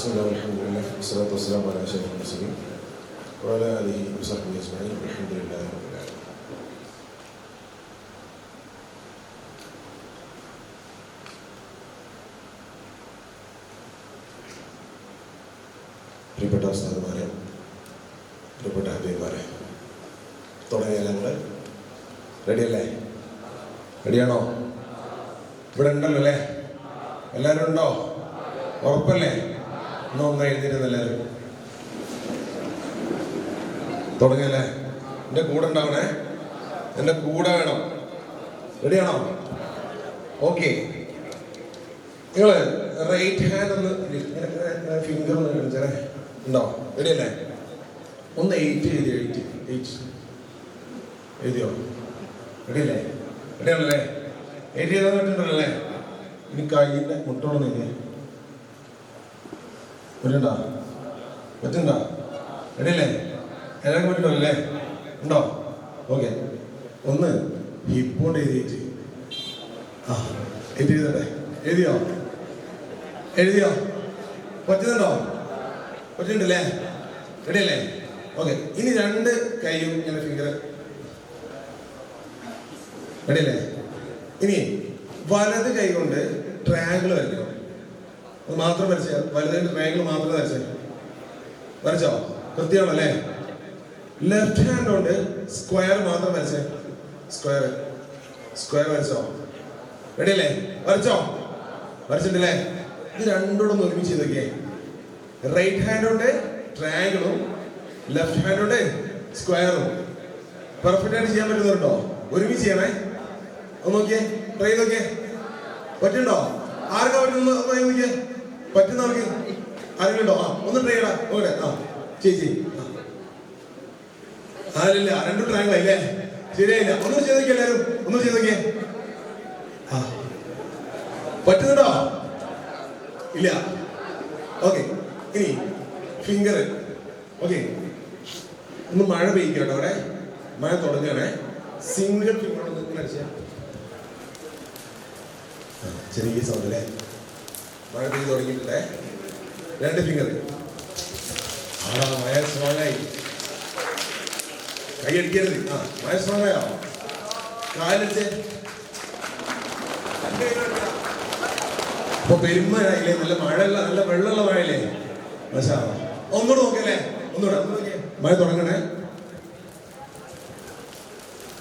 ബിസ്മില്ലാഹി വൽഹംദുലില്ലാഹി വസ്സലാത്തു വസ്സലാമു അലാ അഷ്റഫിൽ മുർസലീൻ വഅലാ ആലിഹി വസഹ്ബിഹി അജ്മഈൻ വൽഹംദുലില്ലാഹി റബ്ബിൽ ആലമീൻ. പ്രിയപ്പെട്ട ഉസ്താദുമാരെ, പ്രിയപ്പെട്ട ഹബീബുമാരെ, തുടങ്ങിയാൽ ഞങ്ങൾ റെഡിയല്ലേ? റെഡിയാണോ? ഇവിടെ ഉണ്ടല്ലോ അല്ലേ? എല്ലാവരും ഉണ്ടോ? ഉറപ്പല്ലേ? ഒന്ന് എഴുതിയിരുന്ന എല്ലാവരും തുടങ്ങിയല്ലേ? എൻ്റെ കൂടെ ഉണ്ടാവണേ, എൻ്റെ കൂടെ വേണം. റെഡിയാണോ? ഓക്കെ. നിങ്ങൾ റൈറ്റ് ഹാൻഡ് ഒന്ന് ഫിംഗർ ഒന്ന് കാണിച്ചാലേ. ഉണ്ടോ? റെഡിയല്ലേ? ഒന്ന് 8 എഴുതിയോ? റെഡിയല്ലേ? റെഡിയാണല്ലേ? 8 എഴുതാൻ പറ്റുന്നുണ്ടല്ലേ? ഇനി കയ്യിൻ്റെ മുട്ടോളം എഴുതിയേ. പറ്റുണ്ടോ? പറ്റുണ്ടോ? റെഡിയല്ലേ? എല്ലാവർക്കും പറ്റുന്നല്ലേ? ഉണ്ടോ? ഓക്കെ. ഒന്ന് ഹിപ്പോണ്ട് എഴുതിയിട്ട് 8 എഴുതട്ടെ. എഴുതിയോ? പറ്റുന്നുണ്ടോ? പറ്റുന്നുണ്ടല്ലേ? റെഡിയല്ലേ? ഓക്കെ. ഇനി 2 കൈയും ഇങ്ങനെ ഫിംഗർ. റെഡിയല്ലേ? ഇനി വലത് കൈ കൊണ്ട് ട്രയാങ്കിൾ വരയ്ക്കണം. അത് മാത്രം വരച്ചാൽ, വലതിന്റെ ട്രയാങ്കിൾ മാത്രം വരച്ചോ? കൃത്യമാണല്ലേ? ലെഫ്റ്റ് ഹാൻഡ് കൊണ്ട് സ്ക്വയർ മാത്രം വരച്ചേ. സ്ക്വയർ വരച്ചോ? റെഡിയല്ലേ? വരച്ചിട്ടില്ലേ? ഇത് രണ്ടോടൊന്ന് ഒരുമിച്ച് ചെയ്തൊക്കെ. റൈറ്റ് ഹാൻഡ് കൊണ്ട് ട്രയാങ്കിളും ലെഫ്റ്റ് ഹാൻഡ് കൊണ്ട് സ്ക്വയറും പെർഫെക്റ്റ് ആയിട്ട് ചെയ്യാൻ പറ്റുന്നുണ്ടോ? ഒരുമിച്ച് ചെയ്യണേ. ഒന്ന് നോക്കിയേ, ട്രൈ ചെയ്ത് നോക്കിയേ. പറ്റുന്നുണ്ടോ? ആർക്കാ പറ്റുന്ന നോക്കിയേ? പറ്റുന്നവർക്ക് ആരെങ്കിലും ഉണ്ടോ? ഒന്ന് ട്രൈ ചെയ്യടാ. ഓക്കെ. ചേച്ചി ആരില്ല, 2 ട്രയാങ്കിൾ ആയില്ലേ? ശരിയായില്ല. ഒന്നും ചെയ്ത് നോക്കിയ എല്ലാവരും. ഒന്നും ചെയ്ത് നോക്കിയേ. പറ്റുന്നുണ്ടോ? ഇല്ല. ഓക്കെ. ഇനി ഫിംഗർ. ഓക്കെ. ഒന്ന് മഴ പെയ്യിക്കട്ടോ. അവിടെ മഴ തുടങ്ങുകയാണേ. സിംഗിൾ ഫിംഗർ ഒന്ന് ഇങ്ങനെ അടിച്ചാൽ ചെറിയ സൗണ്ട് അല്ലേ? മഴ പെയ്ത് തുടങ്ങിയിട്ടില്ലേ? 2 ഫിംഗർ. മഴ സ്ട്രോങ്ങായി. കൈ അടിക്കരുത്. മഴ സ്ട്രോങ്ങായോ? കാലടിച്ച് അപ്പൊ പെരുമഴയില്ലേ? നല്ല മഴയുള്ള, നല്ല വെള്ളമുള്ള മഴയില്ലേ? ഒന്നുകൂടെ നോക്കിയല്ലേ? ഒന്നുകൂടെ നോക്കിയേ. മഴ തുടങ്ങണേ.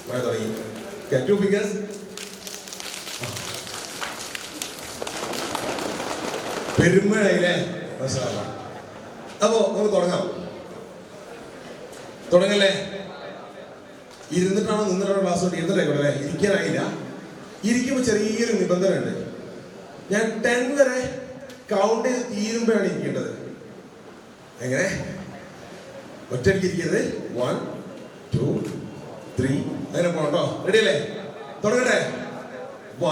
മഴ തുടങ്ങി. 2 ഫിംഗേഴ്സ്. പെരുമഴയില്ലേ? അപ്പോ നമുക്ക് തുടങ്ങല്ലേ? ഇരുന്നിട്ടാണോ നിന്നിട്ടാണോ ക്ലാസ് കൊണ്ട്? ഇരുന്നിട്ടേക്കോട്ടെ. ഇരിക്കാനായില്ല. ഇരിക്കുമ്പോൾ ചെറിയൊരു നിബന്ധന ഉണ്ട്. ഞാൻ 10 വരെ കൗണ്ട് ചെയ്ത് തീരുമ്പോഴാണ് ഇരിക്കേണ്ടത്. എങ്ങനെ? ഒറ്റയ്ക്ക് ഇരിക്കരുത്. 1 2 3 അങ്ങനെ പോകണ്ടോ? റെഡിയല്ലേ? തുടങ്ങട്ടെ.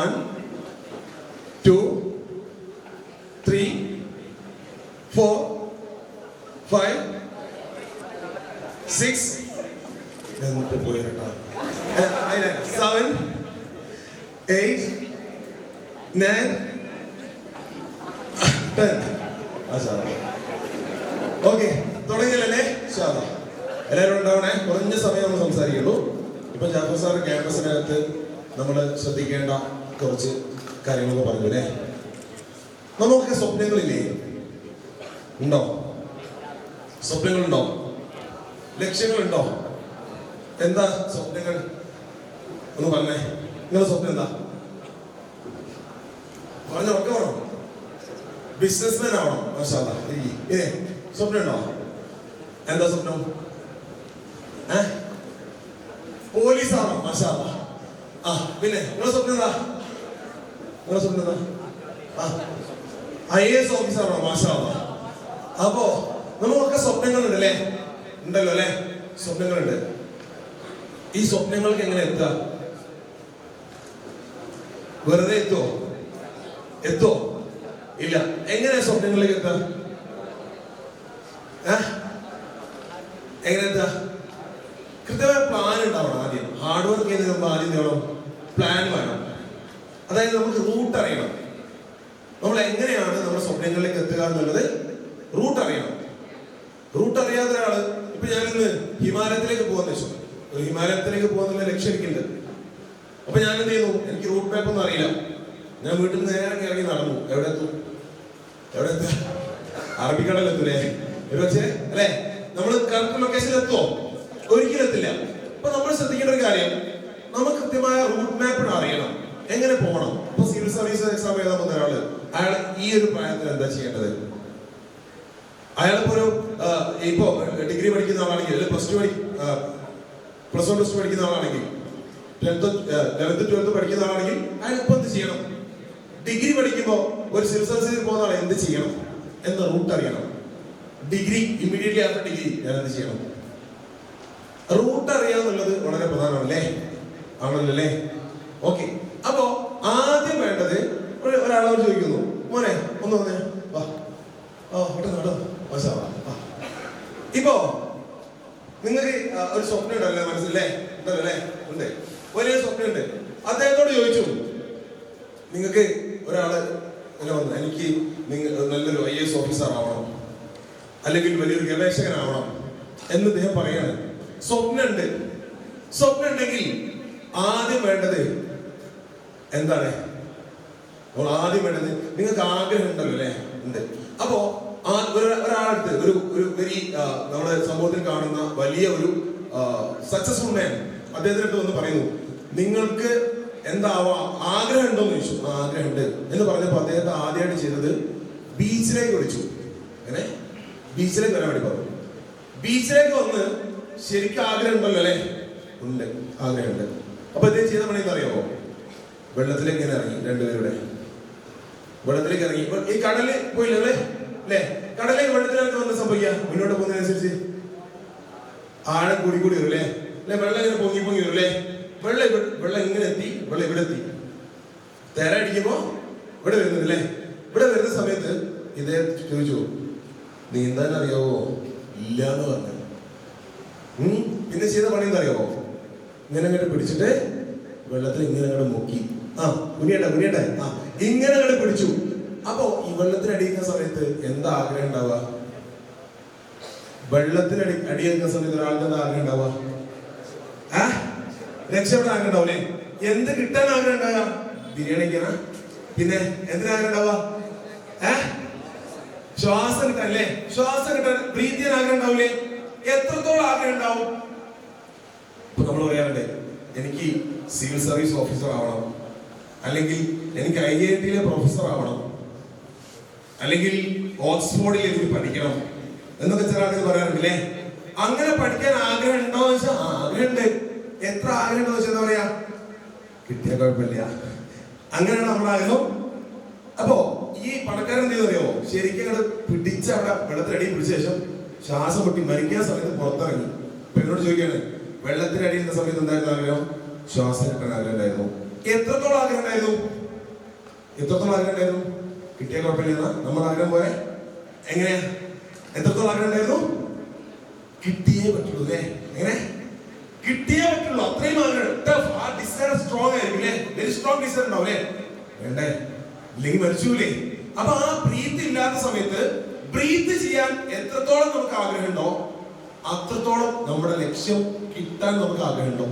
1 2 3 4 5 6 എന്നിട്ട് പോയി 7 8 9 10. ഓക്കെ. തുടങ്ങിയല്ലേ? എല്ലാവരും ഉണ്ടാവണേ. കുറഞ്ഞ സമയം നമ്മൾ സംസാരിക്കുള്ളൂ. ഇപ്പൊ ജാഫർ സാർ ക്യാമ്പസിനകത്ത് നമ്മൾ ശ്രദ്ധിക്കേണ്ട കുറച്ച് കാര്യങ്ങളൊക്കെ പറഞ്ഞു അല്ലേ? നമുക്ക് സ്വപ്നങ്ങളില്ലേ? ഉണ്ടോ? സ്വപ്നങ്ങളുണ്ടോ? ലക്ഷ്യങ്ങളുണ്ടോ? എന്താ സ്വപ്നങ്ങൾ? ഒന്ന് പറഞ്ഞേ. നിങ്ങളുടെ സ്വപ്നം എന്താ? ഒക്കെ വേണം. ബിസിനസ്മാൻ ആവണം. സ്വപ്നം ഉണ്ടോ? എന്താ സ്വപ്നം? പോലീസ് ആണോ? പിന്നെ നിങ്ങളുടെ സ്വപ്നം എന്താ? IAS ഓഫീസറാണോ? അപ്പോ നമുക്കൊക്കെ സ്വപ്നങ്ങളുണ്ട് അല്ലേ? ഉണ്ടല്ലോ അല്ലേ? സ്വപ്നങ്ങളുണ്ട്. ഈ സ്വപ്നങ്ങൾക്ക് എങ്ങനെ എത്തുക? വെറുതെ എത്തുവോ? ഇല്ല. എങ്ങനെയാ സ്വപ്നങ്ങളിലേക്ക് എത്തുക? എങ്ങനെ എത്തുക? കൃത്യമായ പ്ലാൻ ഉണ്ടാവണം. ആദ്യം ഹാർഡ് വർക്ക് ചെയ്ത് ആദ്യം വേണം പ്ലാൻ വേണം. അതായത് നമുക്ക് റൂട്ട് അറിയണം. നമ്മൾ എങ്ങനെയാണ് നമ്മുടെ സ്വപ്നങ്ങളിലേക്ക് എത്തുക എന്നുള്ളത് റൂട്ട് അറിയണം. റൂട്ട് അറിയാത്ത ഒരാള് ഇപ്പൊ ഞാനിന്ന് ഹിമാലയത്തിലേക്ക് പോകുന്ന വെച്ചു, ഒരു ഹിമാലയത്തിലേക്ക് പോകുന്ന ലക്ഷ്യം എനിക്കുണ്ട്. അപ്പൊ ഞാൻ എന്ത് ചെയ്യുന്നു, എനിക്ക് റൂട്ട് മാപ്പ് ഒന്നും അറിയില്ല. ഞാൻ വീട്ടിൽ നിന്ന് നേരെ ഇറങ്ങി നടന്നു. എവിടെ എത്തും? അറബിക്കടലെത്തൂലേ പക്ഷേ അല്ലെ? നമ്മൾ കറക്റ്റ് ലൊക്കേഷനിൽ എത്തുമോ? ഒരിക്കലും എത്തില്ല. അപ്പൊ നമ്മൾ ശ്രദ്ധിക്കേണ്ട ഒരു കാര്യം, നമുക്ക് കൃത്യമായ റൂട്ട് മാപ്പ് അറിയണം, എങ്ങനെ പോകണം. ഇപ്പൊ സിവിൽ സർവീസ് എക്സാം എഴുതാൻ പോകുന്ന ഒരാള്, അയാൾ ഈ ഒരു പ്രായത്തിൽ എന്താ ചെയ്യേണ്ടത്? അയാളിപ്പോ ഒരു ഇപ്പോ ഡിഗ്രി പഠിക്കുന്ന ആളാണെങ്കിൽ, അല്ലെങ്കിൽ പ്ലസ് 1 പ്ലസ് 2 പഠിക്കുന്ന ആളാണെങ്കിൽ, 11th 12th പഠിക്കുന്ന ആളാണെങ്കിൽ അയാൾ ഇപ്പൊ എന്ത് ചെയ്യണം? ഡിഗ്രി പഠിക്കുമ്പോ ഒരു സിവിൽ സർവീസിൽ പോകുന്ന ആളെ എന്ത് ചെയ്യണം എന്ന റൂട്ട് അറിയണം. ഡിഗ്രി ഇമ്മീഡിയറ്റ്ലി ആഫ്റ്റർ ഡിഗ്രി ഞാൻ എന്ത് ചെയ്യണം? റൂട്ട് അറിയാന്നുള്ളത് വളരെ പ്രധാനമാണല്ലേ? ആണല്ലോ അല്ലേ? ഓക്കെ. അപ്പോ ആദ്യം വേണ്ടത്, ഒരാളോട് ചോദിക്കുന്നു, മോനെ ഒന്ന് വന്നേ, വാ, ഇപ്പോ നിങ്ങൾക്ക് ഒരു സ്വപ്നം ഉണ്ടല്ലേ മനസ്സിലല്ലേ? ഉണ്ടല്ലേ? ഉണ്ട്, വലിയ സ്വപ്നം ഉണ്ട്. അദ്ദേഹത്തോട് ചോദിച്ചു, നിങ്ങൾക്ക് ഒരാള് ഇങ്ങനെ വന്നു, എനിക്ക് നിങ്ങൾ നല്ലൊരു IAS ഓഫീസർ ആവണം, അല്ലെങ്കിൽ വലിയൊരു ഗവേഷകനാവണം എന്ന് അദ്ദേഹം പറയാണ്. സ്വപ്നം ഉണ്ടെങ്കിൽ ആദ്യം വേണ്ടത് എന്താണ്? ആദ്യം വേണ്ടത് നിങ്ങൾക്ക് ആഗ്രഹം ഉണ്ടല്ലോ അല്ലെ? ഉണ്ട്. അപ്പോ ഒരാളടുത്ത് ഒരു വെരി നമ്മുടെ സമൂഹത്തിൽ കാണുന്ന വലിയ ഒരു സക്സസ്ഫുൾ മാൻ അദ്ദേഹത്തിനടുത്ത് വന്ന് പറയുന്നു, നിങ്ങൾക്ക് എന്താവാ ആഗ്രഹം ഉണ്ടോന്ന് ചോദിച്ചു. ആഗ്രഹമുണ്ട് എന്ന് പറഞ്ഞപ്പോ അദ്ദേഹത്തെ ആദ്യമായിട്ട് ചെയ്തത് ബീച്ചിലേക്ക് വിളിച്ചു. അങ്ങനെ ബീച്ചിലേക്ക് വരാൻ വേണ്ടി പറഞ്ഞു. ബീച്ചിലേക്ക് വന്ന് ശരിക്കും ആഗ്രഹം ഉണ്ടല്ലോ അല്ലെ? ഉണ്ട്, ആഗ്രഹമുണ്ട്. അപ്പൊ അദ്ദേഹം ചെയ്ത പണി എന്താ അറിയാമോ? വെള്ളത്തിലേക്ക് ഇങ്ങനെ ഇറങ്ങി, രണ്ടുപേരുടെ വെള്ളത്തിലേക്ക് ഇറങ്ങി. ഈ കടലിൽ പോയില്ലേ അല്ലേ? കടലിലേക്ക് വെള്ളത്തിലേക്ക് വന്ന് സംഭവിക്കുക, മുന്നോട്ട് പോകുന്നതിനനുസരിച്ച് ആഴം കൂടി വരും അല്ലേ? വെള്ളം ഇങ്ങനെ പൊങ്ങി വരും അല്ലേ? വെള്ളം ഇങ്ങനെ എത്തി, വെള്ളം ഇവിടെ എത്തി. തിര അടിക്കുമ്പോ ഇവിടെ വരുന്നത് അല്ലേ? ഇവിടെ വരുന്ന സമയത്ത് ഇതേ ചോദിച്ചു, നീന്താൻ അറിയാവോ? ഇല്ല എന്ന് പറഞ്ഞു. പിന്നെ ചെയ്ത പണി എന്താ അറിയാവോ? ഇങ്ങനെ അങ്ങോട്ട് പിടിച്ചിട്ട് വെള്ളത്തിൽ ഇങ്ങനെ അങ്ങോട്ട് മുക്കി, കുനിയട്ടെ ഇങ്ങനെ അങ്ങോട്ട് പിടിച്ചു. അപ്പോ ഈ വെള്ളത്തിൽ അടിക്കുന്ന സമയത്ത് എന്താ ആഗ്രഹം ഉണ്ടാവുക? വെള്ളത്തിൽ അടിക്കുന്ന സമയത്ത് ഒരാൾക്ക് എന്താ ആഗ്രഹം ഉണ്ടാവുക? രക്ഷപ്പെടാൻ ആഗ്രഹം ഉണ്ടാവൂലേ? എന്ത് കിട്ടാൻ ആഗ്രഹം ഉണ്ടാവുക? ബിരിയാണി കഴിക്കാനാ? പിന്നെ എന്തിനാഗ്രഹം ഉണ്ടാവുക? ശ്വാസം കിട്ടാൻ അല്ലേ? ശ്വാസം കിട്ടാൻ, ബ്രീത്ത് ചെയ്യാൻ ആഗ്രഹം ഉണ്ടാവൂലേ? എത്രത്തോളം ആഗ്രഹം ഉണ്ടാവും? ഇപ്പൊ നമ്മൾ പറയാറുണ്ട്, എനിക്ക് സിവിൽ സർവീസ് ഓഫീസർ ആവണം, അല്ലെങ്കിൽ എനിക്ക് IIT പ്രൊഫസർ ആവണം, അല്ലെങ്കിൽ ഓക്സ്ഫോർഡിൽ എനിക്ക് പഠിക്കണം എന്നൊക്കെ ചില ആളുകൾ പറയാറുണ്ടല്ലേ? അങ്ങനെ പഠിക്കാൻ ആഗ്രഹം ഉണ്ടോ എന്ന് വെച്ചാൽ ആഗ്രഹമുണ്ട്. എത്ര ആഗ്രഹം ഉണ്ടോ വെച്ചാൽ എന്താ പറയാ? കിട്ടിയ കുഴപ്പമില്ല, അങ്ങനെയാണ് നമ്മുടെ ആഗ്രഹം. അപ്പോ ഈ പണക്കാരൻ എന്ത് ചെയ്തറിയോ? ശരിക്കും അങ്ങോട്ട് പിടിച്ച് അവിടെ വെള്ളത്തിനടി പിടിച്ച ശേഷം ശ്വാസം പൊട്ടി മരിക്കുന്ന സമയത്ത് പുറത്തിറങ്ങി. ഇപ്പൊ എന്നോട് ചോദിക്കാണ്, വെള്ളത്തിനടി എന്ന സമയത്ത് എന്തായിരുന്നു ആഗ്രഹം? ശ്വാസം കിട്ടാൻ ആഗ്രഹം ഉണ്ടായിരുന്നു. എത്രത്തോളം ആഗ്രഹം ഉണ്ടായിരുന്നു? കിട്ടിയ കുഴപ്പമില്ല, നമ്മുടെ ആഗ്രഹം പോലെ. എങ്ങനെയാ? എത്രത്തോളം ആഗ്രഹം ഉണ്ടായിരുന്നു? കിട്ടിയേ പറ്റുള്ളൂ അല്ലേ? എങ്ങനെ കിട്ടിയേ പറ്റുള്ളൂ, അത്രയും ആഗ്രഹം. ആ ഡിസൈർ സ്ട്രോങ് ആയിരിക്കും അല്ലേ? വെരി സ്ട്രോങ് ഡിസൈർ ഉണ്ടാവും അല്ലേ? വേണ്ടേ? ഇല്ലെങ്കിൽ മരിച്ചൂലേ? അപ്പൊ ആ ബ്രീത്ത് ഇല്ലാത്ത സമയത്ത് ബ്രീത്ത് ചെയ്യാൻ എത്രത്തോളം നമുക്ക് ആഗ്രഹം ഉണ്ടോ അത്രത്തോളം നമ്മുടെ ലക്ഷ്യം കിട്ടാൻ നമുക്ക് ആഗ്രഹം ഉണ്ടോ?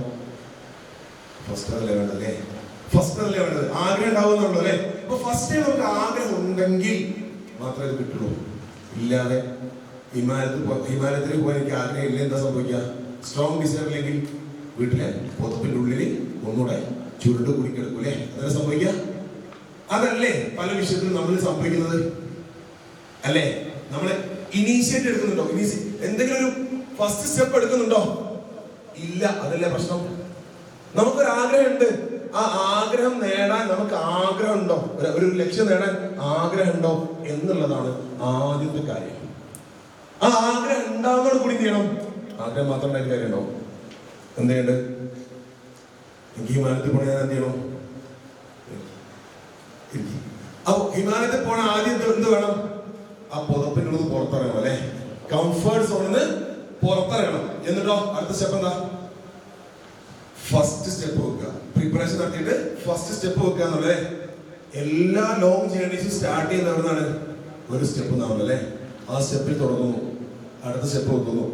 ഫസ്റ്റ് അതല്ലേ വേണ്ടല്ലേ? ഫസ്റ്റ് അതല്ലേ വേണ്ടത്? ആഗ്രഹം ഉണ്ടാവുന്നുള്ളൂ അല്ലേ? അപ്പൊ ഫസ്റ്റ് നമുക്ക് ആഗ്രഹം ഉണ്ടെങ്കിൽ മാത്രമേ ഇത് കിട്ടുള്ളൂ. ഇല്ലാതെ ഹിമാലയത്തിൽ പോകാൻ എനിക്ക് ആഗ്രഹം ഇല്ല, എന്താ സംഭവിക്കുക? സ്ട്രോങ് ഡിസൈർ ഇല്ലെങ്കിൽ വീട്ടിലെ പുതപ്പിന്റെ ഉള്ളിൽ ഒന്നുകൂടെ ചുരുട്ട് കുടിക്കെടുക്കൂലേ? അതല്ലേ സംഭവിക്കുക? അതല്ലേ പല വിഷയത്തിലും നമ്മൾ സംഭവിക്കുന്നത് അല്ലേ? നമ്മള് ഇനീഷ്യേറ്റ് എടുക്കുന്നുണ്ടോ? എന്തെങ്കിലും ഒരു ഫസ്റ്റ് സ്റ്റെപ്പ് എടുക്കുന്നുണ്ടോ? ഇല്ല. അതല്ലേ പ്രശ്നം. നമുക്കൊരു ആഗ്രഹമുണ്ട്, ആ ആഗ്രഹം നേടാൻ നമുക്ക് ആഗ്രഹം ഉണ്ടോ? ഒരു ലക്ഷ്യം നേടാൻ ആഗ്രഹം ഉണ്ടോ എന്നുള്ളതാണ് ആദ്യത്തെ കാര്യം. ആ ആഗ്രഹം ഉണ്ടാവുന്നതോട് കൂടി എന്ത് ചെയ്യണം? ആഗ്രഹം മാത്രം ഉണ്ടായിട്ട് കാര്യമുണ്ടോ? എന്ത് ചെയ്യണ്ട്? എനിക്ക് ഹിമാലയത്തിൽ പോണ ഞാൻ എന്ത് ചെയ്യണം? അപ്പൊ ഹിമാലയത്തിൽ പോണ ആദ്യം എന്ത് വേണം? ആ പുതപ്പിനുള്ളത് പുറത്തിറങ്ങണം അല്ലെ? കംഫർട്ട് സോണിന്ന് പുറത്തിറങ്ങണം. എന്നിട്ടോ അടുത്ത സ്റ്റെപ്പ് എന്താ? ഫസ്റ്റ് സ്റ്റെപ്പ് വെക്കുക. പ്രിപ്പറേഷൻ നടത്തിയിട്ട് ഫസ്റ്റ് സ്റ്റെപ്പ് വെക്കുക എന്നുള്ളത്. എല്ലാ ലോങ് ജേർണീസും സ്റ്റാർട്ട് ചെയ്യുന്നതാണ് ഒരു സ്റ്റെപ്പ് എന്നാണല്ലോ അല്ലെ? ആ സ്റ്റെപ്പിൽ തുടങ്ങുന്നു, അടുത്ത സ്റ്റെപ്പ് വെക്കുന്നു.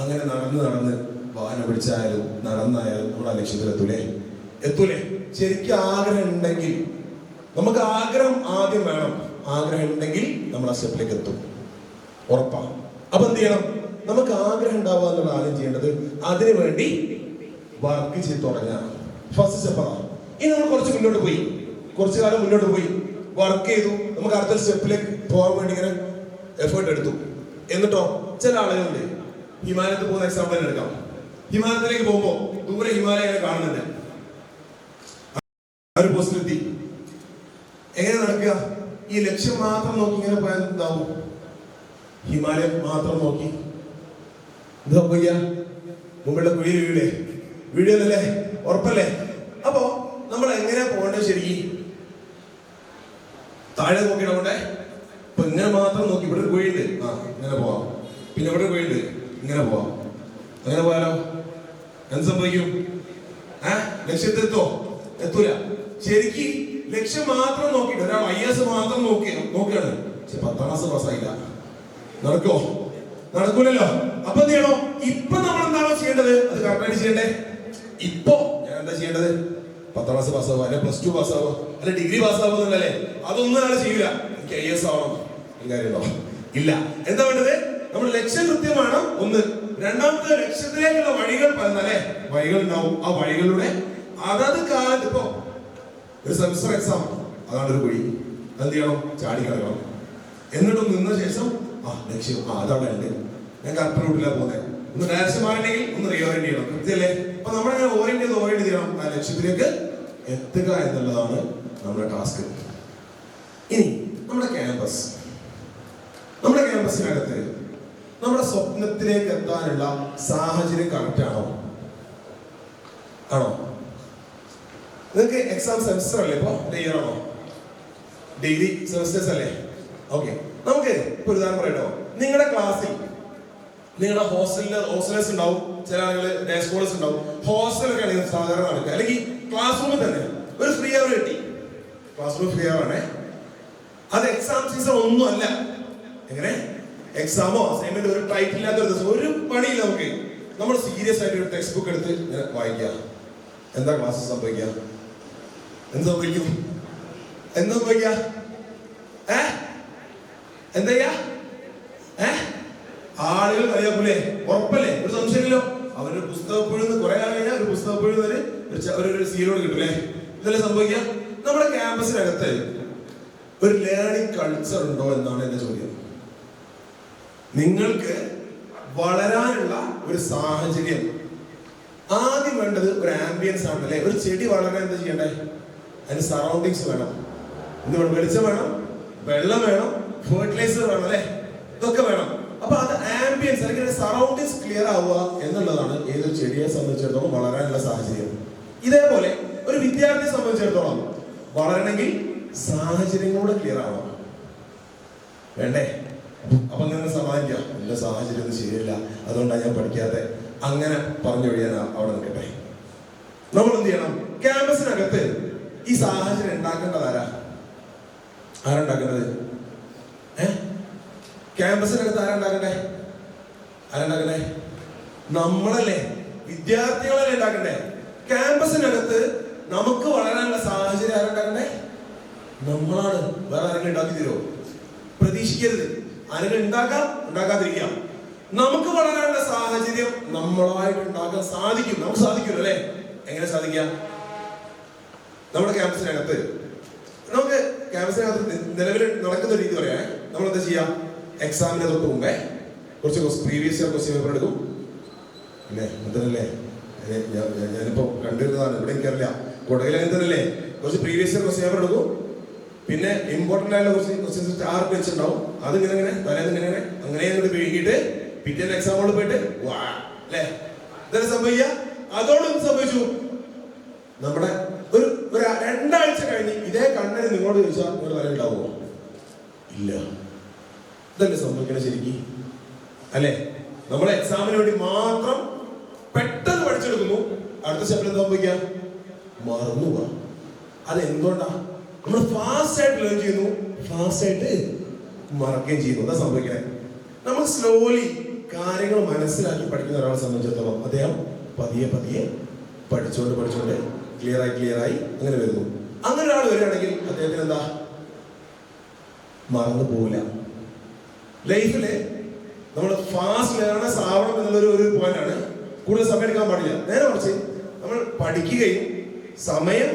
അങ്ങനെ നടന്ന് വാഹനം പിടിച്ചായാലും നടന്നായാലും നമ്മൾ ആ ലക്ഷ്യത്തിലെത്തൂലേ? എത്തൂലേ? ശരിക്കും ആഗ്രഹം ഉണ്ടെങ്കിൽ, നമുക്ക് ആഗ്രഹം ആദ്യം വേണം. ആഗ്രഹം ഉണ്ടെങ്കിൽ നമ്മൾ ആ സ്റ്റെപ്പിലേക്ക് എത്തും, ഉറപ്പാണ്. അപ്പൊ എന്ത് ചെയ്യണം? നമുക്ക് ആഗ്രഹം ഉണ്ടാവുക എന്നുള്ള ആദ്യം ചെയ്യേണ്ടത്, അതിനു വേണ്ടി വർക്ക് ചെയ്ത് തുടങ്ങാം. ഫസ്റ്റ് സ്റ്റെപ്പാണ്. ഇനി നമ്മൾ കുറച്ച് കാലം മുന്നോട്ട് പോയി വർക്ക് ചെയ്തു, നമുക്ക് അടുത്ത സ്റ്റെപ്പിലേക്ക് പോകാൻ വേണ്ടി ഇങ്ങനെ എഫേർട്ട് എടുത്തു. എന്നിട്ടോ ചില ആളുകളുണ്ട്, ഹിമാലയത്തിൽ പോകുന്ന എക്സാമ്പിൾ തന്നെ എടുക്കാം. ഹിമാലയത്തിലേക്ക് പോകുമ്പോൾ ദൂരെ ഹിമാലയ ഇങ്ങനെ കാണുന്നുണ്ട്, ഒരു പോസ്റ്റിലെത്തി. എങ്ങനെ നടക്കുക? ഈ ലക്ഷ്യം മാത്രം നോക്കി ഇങ്ങനെ പോയാൽ എന്താവും? ഹിമാലയം മാത്രം നോക്കി എന്താ പോയ മുമ്പുള്ള കുഴിയിൽ വീഴല്ലേ? ഉറപ്പല്ലേ? അപ്പോ നമ്മൾ എങ്ങനെയാ പോകേണ്ടത്? ശരിക്കും താഴെ നോക്കിയിടണ്ടേ? ഇപ്പൊ ഇങ്ങനെ മാത്രം നോക്കി, ഇവിടെ ഒരു കുഴിയുണ്ട്, ഇങ്ങനെ പോവാം. പിന്നെ ഇവിടെ കുഴിയുണ്ട്, ഇങ്ങനെ പോവാം. അങ്ങനെ പോയാലോ എന്ത് സംഭവിക്കും? ലക്ഷ്യത്തെത്തോ? എത്തൂല. ശരിക്ക് ലക്ഷ്യം മാത്രം നോക്കിയിട്ട് ഒരാൾ IAS മാത്രം നോക്കുകയാണ്, പക്ഷെ 10ാം ക്ലാസ് പാസ്സായില്ല. നടക്കോ? നടക്കൂലല്ലോ. അപ്പൊ എന്ത് ചെയ്യണോ? ഇപ്പൊ നമ്മൾ എന്താണോ ചെയ്യേണ്ടത് അത് കറക്റ്റായിട്ട് ചെയ്യണ്ടേ? ഇപ്പൊ ഞാൻ എന്താ ചെയ്യേണ്ടത്? 10ാം ക്ലാസ് പാസ്സാവോ, അല്ലെ +2 പാസ്സാവോ, അല്ലെ ഡിഗ്രി പാസ്സാവോ എന്നല്ലേ? അതൊന്നും ആള് ചെയ്യൂല. എനിക്ക് IAS ആവണം, കാര്യമുണ്ടോ? ഇല്ല. എന്താ വേണ്ടത്? നമ്മുടെ ലക്ഷ്യം കൃത്യമാണ്. ഒന്ന്. രണ്ടാമത്തെ, ലക്ഷ്യത്തിലേക്കുള്ള വഴികൾ പലതല്ലേ വഴികൾ ഉണ്ടാവും. ആ വഴികളുടെ അതത് കാലത്ത്, ഇപ്പൊ ഒരു സെമസ്റ്റർ എക്സാം, അതാണ് ഒരു കുഴി. എന്ത് ചെയ്യണം? ചാടി കിടക്കണം. എന്നിട്ടും നിന്ന ശേഷം ലക്ഷ്യം അതവിടെ ഉണ്ട്, ഞാൻ കറക്റ്റ് റൂട്ടിലാണ് പോകുന്നത്. ഒന്ന് ഡയറക്ഷൻ മാറണമെങ്കിൽ ഒന്ന് റീഓറിയന്റ് ചെയ്യണം. കൃത്യല്ലേ? അപ്പൊ നമ്മളിങ്ങനെ ഓറിയന്റ് ചെയ്യണം ആ ലക്ഷ്യത്തിലേക്ക് എത്തുക എന്നുള്ളതാണ് നമ്മുടെ ടാസ്ക്. ഇനി നമ്മുടെ ക്യാമ്പസിനകത്ത് നമ്മുടെ സ്വപ്നത്തിലേക്ക് എത്താനുള്ള സാഹചര്യം കറക്റ്റ് ആണോ? നിങ്ങൾക്ക് എക്സാം സെമസ്റ്റർ അല്ലേ? ഇപ്പൊ ഇയർ ആണോ? ഡിഗ്രി സെമസ്റ്റേഴ്സ് അല്ലേ? ഓക്കെ. നമുക്ക് ഇപ്പൊ ഉദാഹരണം പറയട്ടോ, നിങ്ങളുടെ ക്ലാസ്സിൽ നിങ്ങളുടെ ഹോസ്റ്റലേഴ്സ് ഉണ്ടാവും, ചില ആളുകൾ ഡേ സ്കോളേഴ്സ് ഉണ്ടാവും. ഹോസ്റ്റലൊക്കെ ആണെങ്കിൽ സാധാരണ നടക്കുക, അല്ലെങ്കിൽ ക്ലാസ് റൂമിൽ തന്നെ ഒരു ഫ്രീ അവർ കിട്ടി. ക്ലാസ് റൂം ഫ്രീ ആവാണേ. അത് എക്സാം സീസൺ ഒന്നും അല്ല. എങ്ങനെ? എക്സാമോ അസൈൻമെന്റ് ഒരു ടൈറ്റിൽ ഇല്ലാത്ത ഒരു ദിവസം ഒരു പണിയില്ല നമുക്ക്. നമ്മൾ സീരിയസ് ആയിട്ട് ഒരു ടെക്സ്റ്റ് ബുക്ക് എടുത്ത് ഇങ്ങനെ വായിക്കുക. എന്താ ക്ലാസ് സംഭവിക്കുക? എന്ത് സംഭവിക്കും? എന്താ സംഭവിക്കുക? എന്താ ആളുകൾ കളിയാക്കൂലേ? ഉറപ്പല്ലേ? ഒരു സംശയമില്ലല്ലോ. അവരുടെ പുസ്തകപ്പുഴന്ന് കുറെ ആൾ കഴിഞ്ഞാൽ ഒരു പുസ്തകപ്പുഴന്ന് ഒരു സീലോട് കിട്ടൂലേ? ഇതല്ലേ സംഭവിക്കുക? നമ്മുടെ ക്യാമ്പസിനകത്ത് ഒരു ലേണിംഗ് കൾച്ചർ ഉണ്ടോ എന്നാണ് എന്റെ ചോദ്യം. നിങ്ങൾക്ക് വളരാനുള്ള ഒരു സാഹചര്യം, ആദ്യം വേണ്ടത് ഒരു ആംബിയൻസ് ആണ് അല്ലെ? ഒരു ചെടി വളരാൻ എന്താ ചെയ്യണ്ടേ? അതിന് സറൗണ്ടിങ്സ് വേണം. എന്ത് വേണം? വെളിച്ചം വേണം, വെള്ളം വേണം, ഫെർട്ടിലൈസർ വേണം അല്ലെ? ഇതൊക്കെ വേണം. അപ്പൊ അത് ആംബിയൻസ് അല്ലെങ്കിൽ സറൗണ്ടിങ്സ് ക്ലിയർ ആവുക എന്നുള്ളതാണ് ഏതൊരു ചെടിയെ സംബന്ധിച്ചിടത്തോളം വളരാനുള്ള സാഹചര്യം. ഇതേപോലെ ഒരു വിദ്യാർത്ഥിയെ സംബന്ധിച്ചിടത്തോളം വളരണമെങ്കിൽ സാഹചര്യങ്ങളൂടെ ക്ലിയർ ആവണം. വേണ്ടേ? അപ്പൊ അങ്ങനെ സമാധാനിക്കാം, എന്റെ സാഹചര്യം ഒന്നും ശരിയല്ല, അതുകൊണ്ടാണ് ഞാൻ പഠിക്കാതെ, അങ്ങനെ പറഞ്ഞു കഴിയാൻ അവിടെ നിൽക്കട്ടെ. നമ്മൾ എന്ത് ചെയ്യണം? ക്യാമ്പസിനകത്ത് ഈ സാഹചര്യം ഉണ്ടാക്കേണ്ടത് ആരുണ്ടാക്കേണ്ടത്? ക്യാമ്പസിനകത്ത് ആരുണ്ടാക്കണ്ടേ? നമ്മളല്ലേ, വിദ്യാർത്ഥികളല്ലേ ഉണ്ടാക്കണ്ടേ? ക്യാമ്പസിനകത്ത് നമുക്ക് വളരാനുള്ള സാഹചര്യം ആരുണ്ടാക്കണ്ടേ? നമ്മളാണ്. വേറെ ആരെങ്കിലും ഉണ്ടാക്കി തരുമോ? പ്രതീക്ഷിക്കരുത്. ആരെങ്കിലും ഉണ്ടാക്കാതിരിക്കാം. നമുക്ക് വളരാനുള്ള സാഹചര്യം നമ്മളായിട്ട് ഉണ്ടാക്കാൻ സാധിക്കും. നമുക്ക് സാധിക്കുമല്ലോ അല്ലെ? എങ്ങനെ സാധിക്കാം? നമ്മുടെ ക്യാമ്പസിനകത്ത് നിലവിൽ നടക്കുന്ന രീതി പറയാ. നമ്മൾ എന്താ ചെയ്യാം? എക്സാമിന് തൊട്ട് മുമ്പേ കുറച്ച് പ്രീവിയസ് ഇയർ ക്വസ്റ്റ്യൻ പേപ്പർ എടുക്കും. അല്ലേ? അതല്ലേ ഞാനിപ്പോ കണ്ടിരുന്നതാണ്, ഇവിടെ എനിക്കറിയില്ല. കൊടകലല്ലേ കുറച്ച് പ്രീവിയസ് ഇയർ ക്വസ്റ്റ്യൻ പേപ്പർ എടുക്കും. പിന്നെ ഇമ്പോർട്ടന്റ് ആയിട്ടുള്ള കുറച്ച് ക്വസ്റ്റ്യൻസ് 6 പേജ് ഉണ്ടാവും. അത് ഇങ്ങനെ തലേന്ന് അങ്ങനെ അങ്ങോട്ട് വീങ്ങിയിട്ട് പിറ്റേന്ന് എക്സാമോട് പോയിട്ട് അല്ലേ? ഇതന്നെ സംഭവിക്കുക. അതോടൊന്നും സംഭവിച്ചു, നമ്മുടെ ഒരു 2 ആഴ്ച കഴിഞ്ഞ് ഇതേ കണ്ണിന് നിങ്ങളോട് ചോദിച്ചാൽ നിങ്ങളുടെ തല ഉണ്ടാവുമോ? ഇല്ല. ഇതല്ലേ സംഭവിക്കണ ശരിക്കും അല്ലെ? നമ്മൾ എക്സാമിന് വേണ്ടി മാത്രം പെട്ടെന്ന് പഠിച്ചെടുക്കുന്നു. അടുത്ത സ്റ്റെപ്പിൽ എന്താ സംഭവിക്കുക? മറന്നുപോവാ. അത് എന്തുകൊണ്ടാ? നമ്മൾ ഫാസ്റ്റ് ആയിട്ട് ലേൺ ചെയ്യുന്നു, ഫാസ്റ്റ് ആയിട്ട് മറക്കുകയും ചെയ്യുന്നു. എന്താ സംഭവിക്കണേ? നമ്മൾ സ്ലോലി കാര്യങ്ങൾ മനസ്സിലാക്കി പഠിക്കുന്ന ഒരാളെ സംബന്ധിച്ചിടത്തോളം അദ്ദേഹം പതിയെ പതിയെ പഠിച്ചുകൊണ്ട് ക്ലിയർ ആയി അങ്ങനെ വരുന്നു. അങ്ങനെ ഒരാൾ വരികയാണെങ്കിൽ അദ്ദേഹത്തിന് എന്താ, മറന്നു പോവില്ല. ലൈഫില് നമ്മൾ ഫാസ്റ്റ് ലേണേഴ്സ് ആവണം എന്നുള്ളൊരു പോയിന്റാണ്. കൂടുതൽ സമയം എടുക്കാൻ പാടില്ല. നേരെ മറിച്ച് നമ്മൾ പഠിക്കുകയും സമയം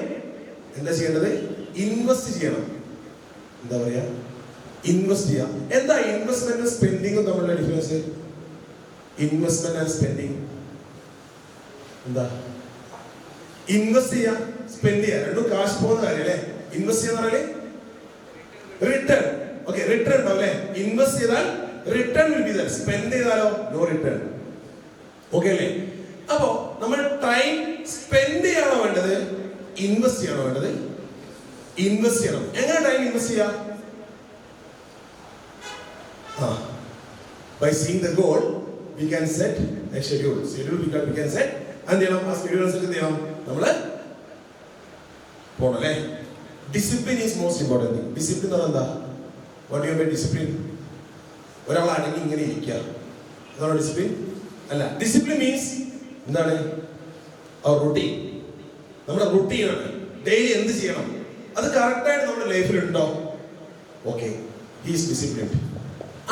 എന്താ ചെയ്യേണ്ടത്, ഇൻവെസ്റ്റ് ചെയ്യണം. എന്താ പറയാ, ഇൻവെസ്റ്റ് ചെയ്യാം. എന്താ ഇൻവെസ്റ്റ്മെന്റും സ്പെൻഡിങ്ങും തമ്മിലുള്ള ഡിഫറൻസ്? ഇൻവെസ്റ്റ്മെന്റ് ആൻഡ് സ്പെൻഡിങ് എന്താ? ഇൻവെസ്റ്റ് ചെയ്യാം, സ്പെൻഡ് ചെയ്യാം, രണ്ടും കാശ് പോകുന്ന കാര്യം അല്ലേ. ഇൻവെസ്റ്റ് ചെയ്യാന്ന് പറഞ്ഞാല് റിട്ടേൺ, ഓക്കെ, റിട്ടേൺ ഉണ്ടാവും അല്ലെ. ഇൻവെസ്റ്റ് ചെയ്താൽ return will be there. Spend ചെയ്താലോ നോ റിട്ടേൺ. ഓക്കെ അല്ലേ? അപ്പോ നമ്മൾ ടൈം സ്പെൻഡ് ചെയ്യാണോ വേണ്ടത്, ഇൻവെസ്റ്റ് ചെയ്യണോ വേണ്ടത്? ഇൻവെസ്റ്റ് ചെയ്യണം. എങ്ങനെ ടൈം ഇൻവെസ്റ്റ് ചെയ്യാം? By seeing the goal, we can set a schedule. We can set. And then ആ schedule അനുസരിച്ച് എന്ത് ചെയ്യണം, നമ്മള് പോണം അല്ലേ. Discipline is most important thing. Discipline എന്ന് എന്താ? What you mean discipline? ഒരാൾ അടങ്ങി ഇങ്ങനെ ഇരിക്കുക, അതാണോ ഡിസിപ്ലിൻ? അല്ല. ഡിസിപ്ലിൻ മീൻസ് എന്താണ്? റുട്ടീൻ. നമ്മുടെ റുട്ടീനാണ്. ഡെയിലി എന്ത് ചെയ്യണം അത് കറക്റ്റായിട്ട് നമ്മുടെ ലൈഫിൽ ഉണ്ടോ? Okay, he is disciplined.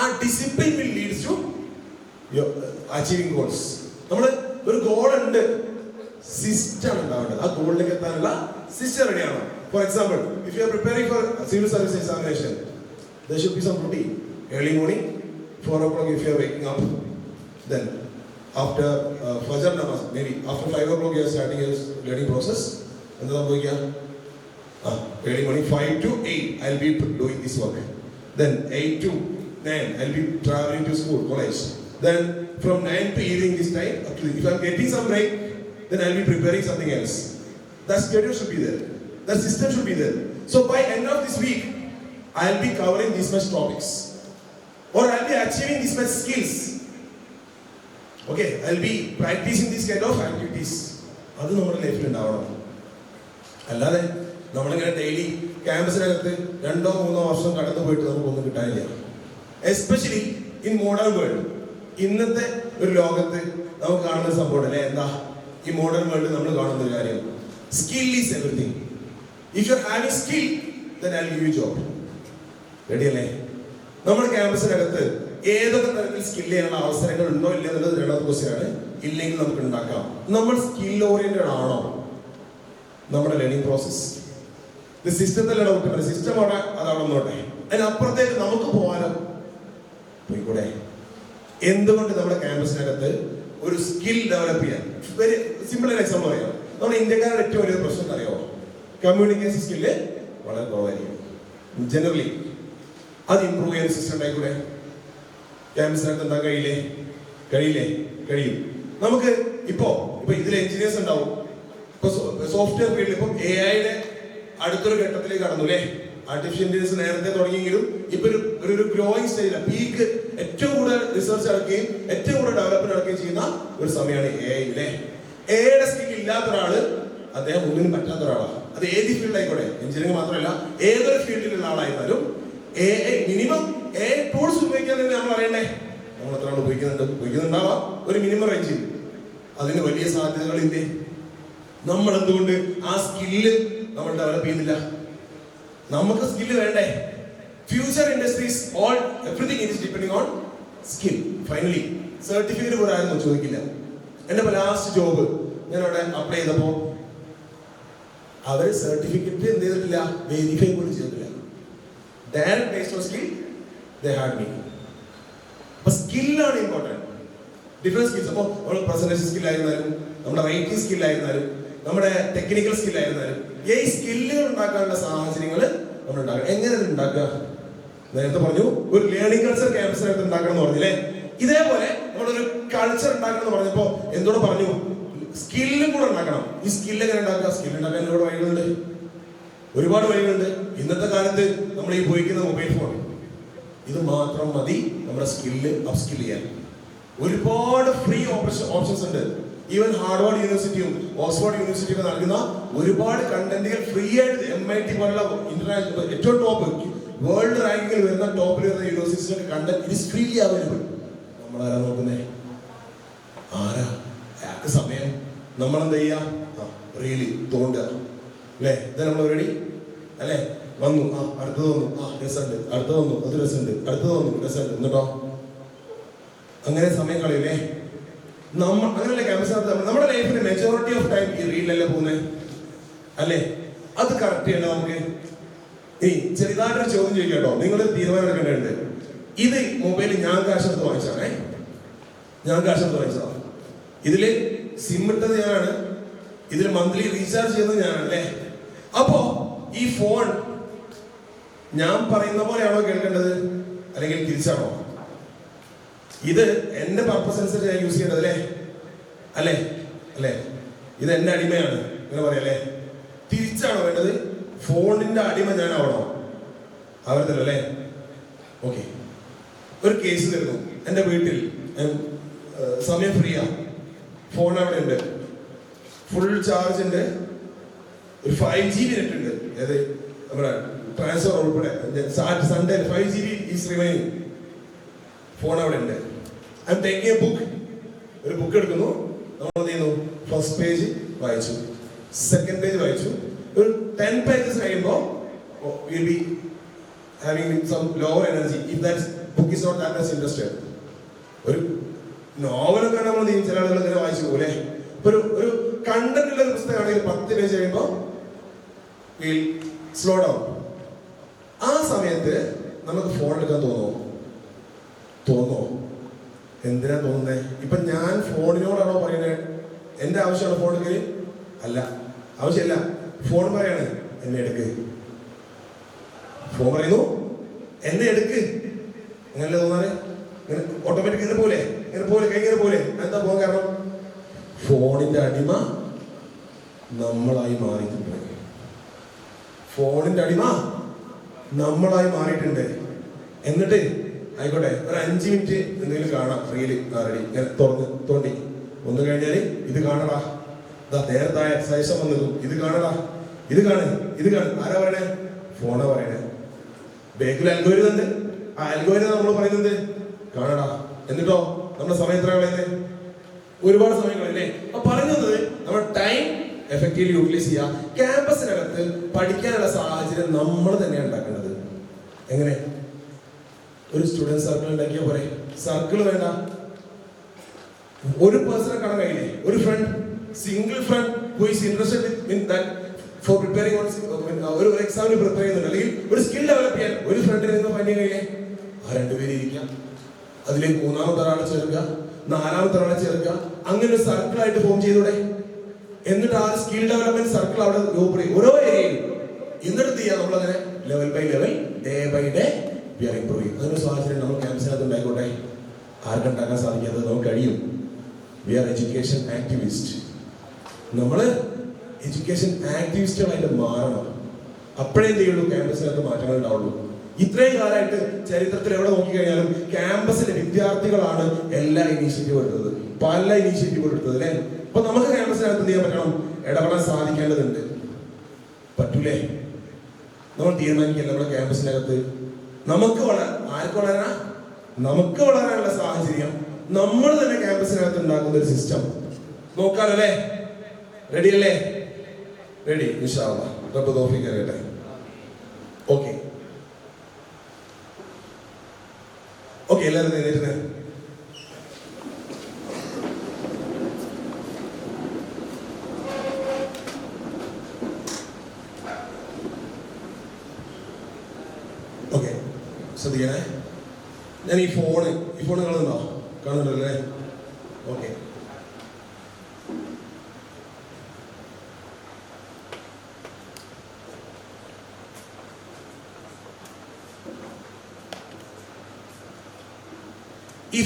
ആ discipline will leads to achieving goals. നമ്മൾ ഒരു ഗോൾ ഉണ്ട്, സിസ്റ്റം ഉണ്ടാവേണ്ടത്. ആ ഗോളിലേക്ക് എത്താനുള്ള സിസ്റ്റം റെഡിയാണ്. For example, if you R preparing for civil service examination, there should be some routine. Early morning, 4 o'clock if you are waking up. Then after Fajr namaz, maybe after 5 o'clock you are starting your learning process. And then early morning 5 to 8 I'll be doing this work. Then 8 to 9 I'll be traveling to school, college. Then from 9 to evening this time, if I'm getting some break, then I'll be preparing something else. That schedule should be there. That system should be there. So by end of this week, I'll be covering this much topics, or I'll be achieving this much skills. Okay, I'll be practicing this kind of activities. അത് നമ്മുടെ ലൈഫിൽ ഉണ്ടാവണം. അല്ലാതെ നമ്മളിങ്ങനെ daily ക്യാമ്പസിനകത്ത് 2-3 വർഷം കടന്നു പോയിട്ട് നമുക്കൊന്നും കിട്ടാനില്ല. Especially in modern world. ഇന്നത്തെ ഒരു ലോകത്ത് നമുക്ക് കാണുന്ന ഒരു സംഭവം അല്ലേ, എന്താ ഈ മോഡേൺ വേൾഡ് നമ്മൾ കാണുന്ന ഒരു കാര്യം, skill is everything. If you are having skill, then I'll give you job. Ready അല്ലേ? നമ്മുടെ ക്യാമ്പസിനകത്ത് ഏതൊക്കെ തരത്തിൽ സ്കിൽ ചെയ്യാനുള്ള അവസരങ്ങൾ ഉണ്ടോ ഇല്ല എന്നുള്ളത് രണ്ടാമത്തെ ക്വസ്റ്റ്യൻ ആണ്. ഇല്ലെങ്കിൽ നമുക്ക് ഉണ്ടാക്കാം. നമ്മൾ സ്കിൽ ഓറിയന്റഡ് ആണോ നമ്മുടെ ലേണിംഗ് പ്രോസസ്? സിസ്റ്റത്തിലെ ഡൗട്ട്, സിസ്റ്റം അവിടെ അതവിടെ നോട്ടെ, അതിനപ്പുറത്തേക്ക് നമുക്ക് പോകാനോ പോയിക്കൂടെ? എന്തുകൊണ്ട് നമ്മുടെ ക്യാമ്പസിനകത്ത് ഒരു സ്കിൽ ഡെവലപ്പ് ചെയ്യാൻ? വെരി സിമ്പിൾ ആയിട്ട് എക്സാമ്പിൾ പറയാം. നമ്മുടെ ഇന്ത്യക്കാരുടെ ഏറ്റവും വലിയ പ്രശ്നം അറിയാമോ? കമ്മ്യൂണിക്കേഷൻ സ്കില്ല് വളരെ കുറവായിരിക്കും ജനറലി. അത് ഇമ്പ്രൂവ് ചെയ്യാൻ സിസ്റ്റം ഉണ്ടായിക്കൂടെ? ക്യാമ്പസിനകത്ത് എന്താ കഴിയും. നമുക്ക് ഇപ്പൊ ഇതിൽ എഞ്ചിനീയേഴ്സ് ഉണ്ടാവും. ഇപ്പൊ സോഫ്റ്റ്വെയർ ഫീൽഡിൽ ഇപ്പം AI-യുടെ അടുത്തൊരു ഘട്ടത്തിലേക്ക് കടന്നു അല്ലേ. ആർട്ടിഫിഷ്യൽ ഇന്റലിജൻസ് നേരത്തെ തുടങ്ങിയെങ്കിലും ഇപ്പൊ ഒരു ഗ്രോയിങ് സ്റ്റേജിലാണ്. പീക്ക് ഏറ്റവും കൂടുതൽ റിസർച്ച് നടക്കുകയും ഏറ്റവും കൂടുതൽ ഡെവലപ്മെന്റ് നടക്കുകയും ചെയ്യുന്ന ഒരു സമയമാണ് AI അല്ലേ. AI-യുടെ സ്കിൽ ഇല്ലാത്ത ഒരാള് അദ്ദേഹം ഒന്നിനും പറ്റാത്ത ഒരാളാണ്. അത് ഏത് ഫീൽഡ് ആയിക്കോട്ടെ, എഞ്ചിനീയറിംഗ് മാത്രമല്ല ഏതൊരു ഫീൽഡിലുള്ള ആളായിരുന്നാലും AI മിനിമം AI ടൂൾസ് ഉപയോഗിക്കാൻ തന്നെ നമ്മൾ അറിയണ്ടേ. നമ്മൾ എത്ര ആൾ ഉപയോഗിക്കുന്നുണ്ടാവാം ഒരു മിനിമം റേഞ്ചിൽ. അതിന് വലിയ സാധ്യതകളില്ലേ. നമ്മൾ എന്തുകൊണ്ട് ആ സ്കില്ല് നമ്മൾ ഡെവലപ്പ് ചെയ്യുന്നില്ല? നമുക്ക് സ്കില്ല് വേണ്ടേ? Future industries everything is depending on skill. Finally certificate പോലും ആരും ചോദിക്കില്ല. എന്റെ ലാസ്റ്റ് ജോബ് ഞാൻ അവിടെ അപ്ലൈ ചെയ്തപ്പോ അവര് സർട്ടിഫിക്കറ്റ് എന്ത് ചെയ്തിട്ടില്ല, വെരിഫൈ പോലും ചെയ്തിട്ടില്ല. Direct based on skill they had me. അപ്പൊ സ്കില്ലാണ് ഇമ്പോർട്ടൻറ്റ്. Different skills. അപ്പോൾ നമ്മൾ പ്രസന്റേഷൻ സ്കില്ലായിരുന്നാലും നമ്മുടെ റൈറ്റിംഗ് സ്കില്ലായിരുന്നാലും നമ്മുടെ ടെക്നിക്കൽ സ്കില്ലായിരുന്നാലും ഈ സ്കില്ലുകൾ ഉണ്ടാക്കാനുള്ള സാഹചര്യങ്ങൾ നമ്മൾ ഉണ്ടാക്കണം. എങ്ങനെ ഇത് ഉണ്ടാക്കുക? നേരത്തെ പറഞ്ഞു ഒരു ലേണിംഗ് കൾച്ചർ ക്യാമ്പസിനകത്ത് ഉണ്ടാക്കണം എന്ന് പറഞ്ഞില്ലേ. ഇതേപോലെ നമ്മളൊരു കൾച്ചർ ഉണ്ടാക്കണം എന്ന് പറഞ്ഞപ്പോ എന്തോടെ പറഞ്ഞു? സ്കില്ലും കൂടെ ഉണ്ടാക്കണം. ഈ സ്കില്ല് എങ്ങനെ ഉണ്ടാക്കുക? സ്കിൽ ഉണ്ടാക്കാൻ ഒരുപാട് വഴികളുണ്ട്. ഇന്നത്തെ കാലത്ത് നമ്മൾ ഈ ഉപയോഗിക്കുന്ന മൊബൈൽ ഫോൺ, ഇത് മാത്രം മതി നമ്മുടെ സ്കില്ല് അപ്സ്കിൽ ചെയ്യാൻ. ഒരുപാട് ഫ്രീ ഓപ്ഷൻസ് ഉണ്ട്. ഈവൻ ഹാർഡ്വാർഡ് യൂണിവേഴ്സിറ്റിയും ഓക്സ്ഫോർഡ് യൂണിവേഴ്സിറ്റിയും ഒക്കെ നൽകുന്ന ഒരുപാട് കണ്ടന്റുകൾ ഫ്രീ ആയിട്ട് MIT പോലുള്ള ഇന്റർനാഷണൽ ഏറ്റവും ടോപ്പ് വേൾഡ് റാങ്കിങ്ങിൽ വരുന്ന ടോപ്പിൽ വരുന്ന യൂണിവേഴ്സിറ്റീസിലൊക്കെ content it is freely available. നമ്മളാരാ നോക്കുന്നേ? ആരാ? ആർക്ക് സമയം? നമ്മളെന്താ ചെയ്യാ? റീലി തോണ്ടുക അല്ലേ? ഇത് നമ്മൾ റെഡി അല്ലേ? വന്നു, അടുത്തത് വന്നു, രസമുണ്ട്, അടുത്തത് വന്നു, അത് രസമുണ്ട്, അടുത്തത് വന്നു, രസമുണ്ട്, എന്നിട്ടോ അങ്ങനെ സമയം കളയില്ലേ? അങ്ങനെയല്ലേ ക്യാമ്പസിനകത്ത് നമ്മുടെ ലൈഫിന്റെ മെജോറിറ്റി ഓഫ് ടൈം ഈ റീലല്ലേ പോകുന്നത് അല്ലേ? അത് കറക്റ്റ് ചെയ്യണം നമുക്ക്. ഈ ചെറുതായിട്ടൊരു ചോദ്യം ചോദിക്കട്ടോ, നിങ്ങൾ തീരുമാനം എടുക്കേണ്ടതുണ്ട്. ഇത് മൊബൈൽ ഞാൻ കാശെടുത്ത് വാങ്ങിച്ചാണേ, ഞാൻ കാശെടുത്ത് വാങ്ങിച്ചതാ. ഇതില് സിം ഇട്ടത് ഞാനാണ്, ഇതിൽ മന്ത്ലി റീചാർജ് ചെയ്യുന്നത് ഞാനാണ് അല്ലേ? അപ്പോ ഈ ഫോൺ ഞാൻ പറയുന്ന പോലെയാണോ കേൾക്കേണ്ടത് അല്ലെങ്കിൽ തിരിച്ചാണോ? ഇത് എന്റെ പർപ്പസ് അനുസരിച്ച് ഞാൻ യൂസ് ചെയ്യേണ്ടത് അല്ലേ? അല്ലേ അല്ലേ? ഇത് എന്റെ അടിമയാണ് ഇങ്ങനെ പറയല്ലേ? തിരിച്ചാണോ വേണ്ടത്? ഫോണിന്റെ അടിമ ഞാൻ ആവണോ? ആവരുതല്ലോ അല്ലേ? ഓക്കെ, ഒരു കേസ് തരുന്നു. എന്റെ വീട്ടിൽ സമയം ഫ്രീയാ, ഫോൺ അവിടെ ഉണ്ട്, ഫുൾ ചാർജ് ഉണ്ട്, ഒരു 5 GB നെറ്റ് ഉണ്ട്. ഏത് നമ്മുടെ ട്രാൻസ്ഫർ ഉൾപ്പെടെ Sunday 5 GB is remaining. Phone അവിടെ ഉണ്ട്. I am taking a book. ഒരു ബുക്ക് എടുക്കുന്നു, നമ്മൾ എന്ത് ചെയ്യുന്നു? ഫസ്റ്റ് പേജ് വായിച്ചു, സെക്കൻഡ് പേജ് വായിച്ചു, ഒരു 10 pages കഴിയുമ്പോൾ will be having some lower energy if that book is not that much interested. ഒരു നോവലൊക്കെ നമ്മൾ ചില ആളുകൾ ഇങ്ങനെ വായിച്ചു പോലെ. ഒരു കണ്ടന്റ് ഉള്ള ഒരു പുസ്തകമാണെങ്കിൽ 10 പേജ് കഴിയുമ്പോൾ വിൽ സ്ലോ ഡൗൺ. ആ സമയത്ത് നമുക്ക് ഫോൺ എടുക്കാൻ തോന്നുമോ? എന്തിനാ തോന്നുന്നേ? ഇപ്പൊ ഞാൻ ഫോണിനോടാണോ പറയുന്നത് എന്റെ ആവശ്യമാണ് ഫോൺ എടുക്കല്? അല്ല, ആവശ്യമില്ല. ഫോൺ പറയാണ് എന്നെ എടുക്ക്. ഫോൺ പറയുന്നു എന്നെ എടുക്ക്. അങ്ങനല്ലേ തോന്നാറ്? ഇങ്ങനെ ഓട്ടോമാറ്റിക് ഇങ്ങനെ പോലെ കൈങ്ങനെ പോലെ. എന്താ പോകാൻ കാരണം? ഫോണിന്റെ അടിമ നമ്മളായി മാറിയിട്ടുണ്ട്. ഫോണിന്റെ അടിമ നമ്മളായി മാറിയിട്ടുണ്ട്. എന്നിട്ട് ആയിക്കോട്ടെ, ഒരു 5 മിനിറ്റ് എന്തെങ്കിലും കാണാം, റീല് റെഡി, ഇങ്ങനെ തോണ്ടി ഒന്ന് കഴിഞ്ഞാല് ഇത് കാണടാ, നേരത്തെ സജഷൻ വന്നതും ഇത് കാണടാ, ഇത് കാണും. ആരാ പറയണേ? ഫോണാ പറയണേ. ബേക്കിൽ അൽഗോരിതം ഉണ്ട്, ആ അൽഗോരിതം നമ്മൾ പറയുന്നത് കാണടാ. എന്നിട്ടോ നമ്മുടെ സമയം എത്ര കളയുന്നത്? ഒരുപാട് സമയം കളയല്ലേ? അപ്പൊ പറയുന്നത് നമ്മുടെ ടൈം എഫക്റ്റീവ്ലി യൂട്ടിലൈസ് ചെയ്യുക. ക്യാമ്പസിനകത്ത് പഠിക്കാനുള്ള സാഹചര്യം നമ്മൾ തന്നെയാണ് ഉണ്ടാക്കേണ്ടത്. എങ്ങനെ? ഒരു സ്റ്റുഡന്റ് സർക്കിൾ ഉണ്ടാക്കിയ പോലെ. സർക്കിൾ വേണ്ട, ഒരു പേഴ്സണെ കാണാൻ കഴിയില്ലേ? ഒരു friend, single friend who is interested in that for preparing ഒരു എക്സാമിന് പ്രിപ്പയർ ചെയ്യുന്നുണ്ട്, അല്ലെങ്കിൽ ഒരു സ്കിൽ ഡെവലപ്പ് ചെയ്യാൻ ഒരു ഫ്രണ്ടിനെ നിങ്ങൾ ഫൈൻഡ് ചെയ്യാൻ കഴിയില്ലേ? ആ 2 പേര് ഇരിക്കാം, അതിലേക്ക് 3ാമത്തെ ഒരാളെ ചേർക്കുക, 4ാമത്തെ ഒരാളെ ചേർക്കുക, അങ്ങനെ ഒരു സർക്കിൾ ആയിട്ട് ഫോം ചെയ്തൂടെ? എന്നിട്ട് ആ സ്കിൽ ഡെവലപ്മെന്റ് സർക്കിൾ അവിടെ ഗ്രൂപ്പ് ചെയ്യും ഓരോ ഏരിയയും. എന്നിട്ട് ചെയ്യാം നമ്മളങ്ങനെ level by level, day by day we are improving. അതിനൊരു സാഹചര്യം നമ്മൾ ക്യാമ്പസിനകത്ത് ഉണ്ടായിക്കോട്ടെ. ആർക്കുണ്ടാക്കാൻ സാധിക്കാത്തത് നമുക്ക് കഴിയും. We are education activist. നമ്മൾ എഡ്യൂക്കേഷൻ ആക്ടിവിസ്റ്റുകളായിട്ട് മാറണം. അപ്പോഴേ എന്ത് ചെയ്യുള്ളൂ? ക്യാമ്പസിനകത്ത് മാറ്റങ്ങൾ ഉണ്ടാവുള്ളൂ. ഇത്രയും കാലമായിട്ട് ചരിത്രത്തിൽ എവിടെ നോക്കിക്കഴിഞ്ഞാലും ക്യാമ്പസിലെ വിദ്യാർത്ഥികളാണ് എല്ലാ ഇനീഷ്യേറ്റീവ് എടുത്തത്, പല ഇനീഷ്യേറ്റീവ് എടുത്തത് അല്ലേ? അപ്പൊ നമുക്ക് ക്യാമ്പസിനകത്ത് എന്ത് ചെയ്യാൻ പറ്റണം? ഇടപെടാൻ സാധിക്കേണ്ടതുണ്ട്. പറ്റൂലേ? നമ്മൾ തീരുമാനിക്കില്ല നമ്മുടെ ക്യാമ്പസിനകത്ത് നമുക്ക് ആർക്ക് വളരാ? നമുക്ക് വളരാനുള്ള സാഹചര്യം നമ്മൾ തന്നെ ക്യാമ്പസിനകത്ത് ഉണ്ടാക്കുന്ന ഒരു സിസ്റ്റം നോക്കാലല്ലേ? റെഡി അല്ലേ? റെഡി, ഇൻഷാ അല്ലാഹ്. റബ്ബ് തൗഫീഖ് തരട്ടെ. ഓക്കെ, എല്ലാവരും എഴുന്നേറ്റ്. ഓക്കെ, ശ്രദ്ധിക്കണേ. ഞാൻ ഈ ഫോൺ കാണുന്നുണ്ടോ? കാണുന്നുണ്ടല്ലേ? ഓക്കെ, ഈ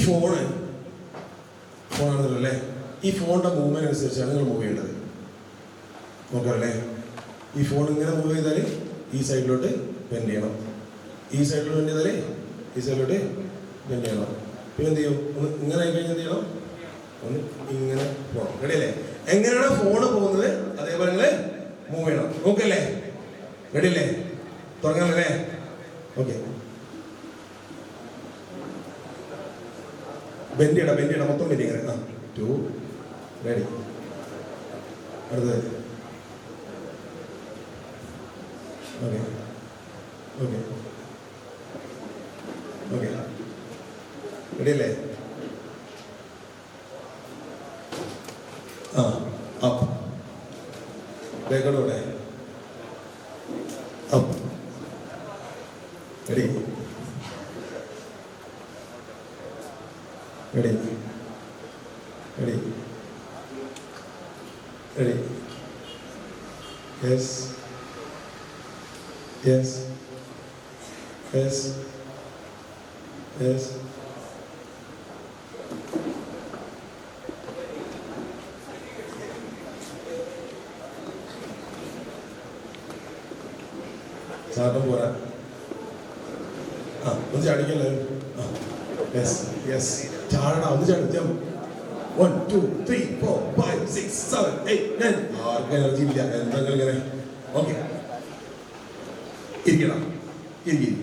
ഫോണാണെന്നല്ലേ? ഈ ഫോണിന്റെ മൂവ്മെന്റ് അനുസരിച്ചാണ് നിങ്ങൾ മൂവ് ചെയ്യേണ്ടത്. നോക്കാറല്ലേ? ഈ ഫോൺ ഇങ്ങനെ മൂവ് ചെയ്താൽ ഈ സൈഡിലോട്ട് ബെൻഡ് ചെയ്യണം, ഈ സൈഡിലോട്ട് ബെൻഡ് ചെയ്താൽ ഈ സൈഡിലോട്ട് ബെൻഡ് ചെയ്യണം. പിന്നെ എന്ത് ചെയ്യും? ഒന്ന് ഇങ്ങനെ ആയി കഴിഞ്ഞാൽ എന്ത് ചെയ്യണം? ഒന്ന് ഇങ്ങനെ പോകണം. റെഡി അല്ലേ? എങ്ങനെയാണ് ഫോണ് പോകുന്നത് അതേപോലെ നിങ്ങൾ മൂവ് ചെയ്യണം. നോക്കല്ലേ? റെഡി അല്ലേ? തുടങ്ങാനല്ലേ? ഓക്കെ, ബെൻഡിയട മൊത്തം ബെൻഡി ഇങ്ങനെ. ആ 2 റെഡി. അടുത്തത് ഓക്കെ ഓക്കെ ഓക്കെ റെഡി അല്ലേ? ആ അപ്പ് ബേക്കോടെ up ready ready ready ready. Yes yes yes yes. ചാട്ടം പോരാ. ആ ഒന്ന് ചാടിക്കല്ലോ. ആ യെസ് യെസ്. ചാടണം, ഒന്ന് ചാടും. 1 2 3 4 5 6 7 8 9. ആർക്കും എനർജി ഇല്ല, എന്തെങ്കിലും ഇങ്ങനെ. ഓക്കെ, ഇരിക്കണം. ഇരിക്കും.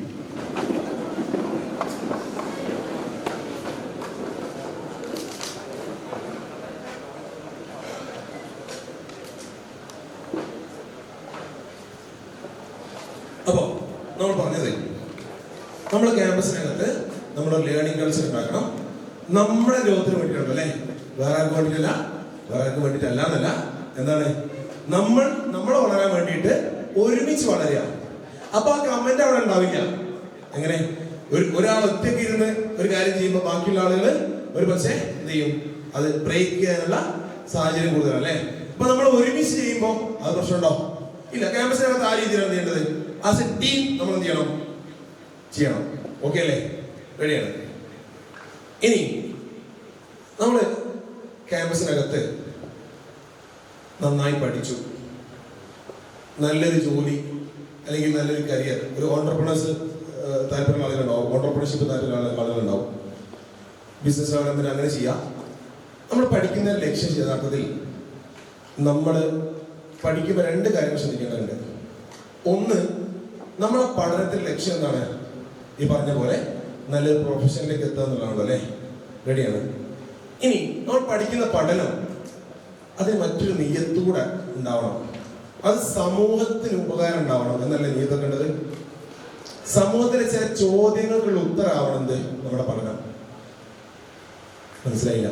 അപ്പോൾ നമ്മൾ പറഞ്ഞത്, നമ്മൾ ക്യാമ്പസിനകത്ത് നമ്മൾ ലേണിംഗ് കൾച്ചർ ഉണ്ടാക്കണം. നമ്മുടെ ഗ്രോത്തിന് വേണ്ടിയിട്ടുണ്ട് അല്ലേ, വേറെ ആർക്കും വേണ്ടിയിട്ടല്ല. വേറെ ആർക്കും വേണ്ടിയിട്ടല്ല എന്നല്ല, എന്താണ്, നമ്മൾ വളരാൻ വേണ്ടിയിട്ട് ഒരുമിച്ച് വളരുക. അപ്പൊ ആ കമന്റ് അവിടെ ഉണ്ടാവില്ല. എങ്ങനെ ഒരാൾ ഒറ്റയ്ക്ക് ഇരുന്ന് ഒരു കാര്യം ചെയ്യുമ്പോൾ ബാക്കിയുള്ള ആളുകൾ ഒരു പക്ഷേ എന്ത് ചെയ്യും, അത് ബ്രേക്ക് ചെയ്യാനുള്ള സാഹചര്യം കൂടുതലാണ് അല്ലേ. അപ്പൊ നമ്മൾ ഒരുമിച്ച് ചെയ്യുമ്പോൾ അത് പ്രശ്നമുണ്ടോ? ഇല്ല. ക്യാമ്പസിനകത്ത് ആ രീതിയിലാണ് ചെയ്യേണ്ടത്. ആസ് എ ടീം നമ്മൾ എന്ത് ചെയ്യണം. ഓക്കെ അല്ലേ? റെഡിയാണ്. ഇനി നമ്മൾ ക്യാമ്പസിനകത്ത് നന്നായി പഠിച്ചു, നല്ലൊരു ജോലി അല്ലെങ്കിൽ നല്ലൊരു കരിയർ, ഒരു ഓൺടർപ്രണേഴ്സ് താല്പര്യമുള്ള ആളുകളുണ്ടാവും, ഓൺടർപ്രണർഷിപ്പ് താല്പര്യമുള്ള ആളുകളുണ്ടാവും, ബിസിനസ് ഡെവലപ്മെന്റ് അങ്ങനെ ചെയ്യാം. നമ്മൾ പഠിക്കുന്ന ലക്ഷ്യം യഥാർത്ഥത്തിൽ നമ്മൾ പഠിക്കുമ്പോൾ 2 കാര്യങ്ങൾ ശ്രദ്ധിക്കേണ്ടതുണ്ട്. ഒന്ന്, നമ്മളെ പഠനത്തിൽ ലക്ഷ്യം എന്താണ്? ഈ പറഞ്ഞ പോലെ നല്ലൊരു പ്രൊഫഷനിലേക്ക് എത്തുക എന്നുള്ളതാണല്ലോ അല്ലേ. റെഡിയാണ്. ഇനി നമ്മൾ പഠിക്കുന്ന പഠനം അതിന് മറ്റൊരു നിയത്തൂടെ ഉണ്ടാവണം. അത് സമൂഹത്തിന് ഉപകാരം ഉണ്ടാവണം എന്നല്ല നീതക്കേണ്ടത്. സമൂഹത്തിലെ ചില ചോദ്യങ്ങൾക്കുള്ള ഉത്തരവാവണത് നമ്മുടെ പഠനം. മനസ്സിലായില്ല?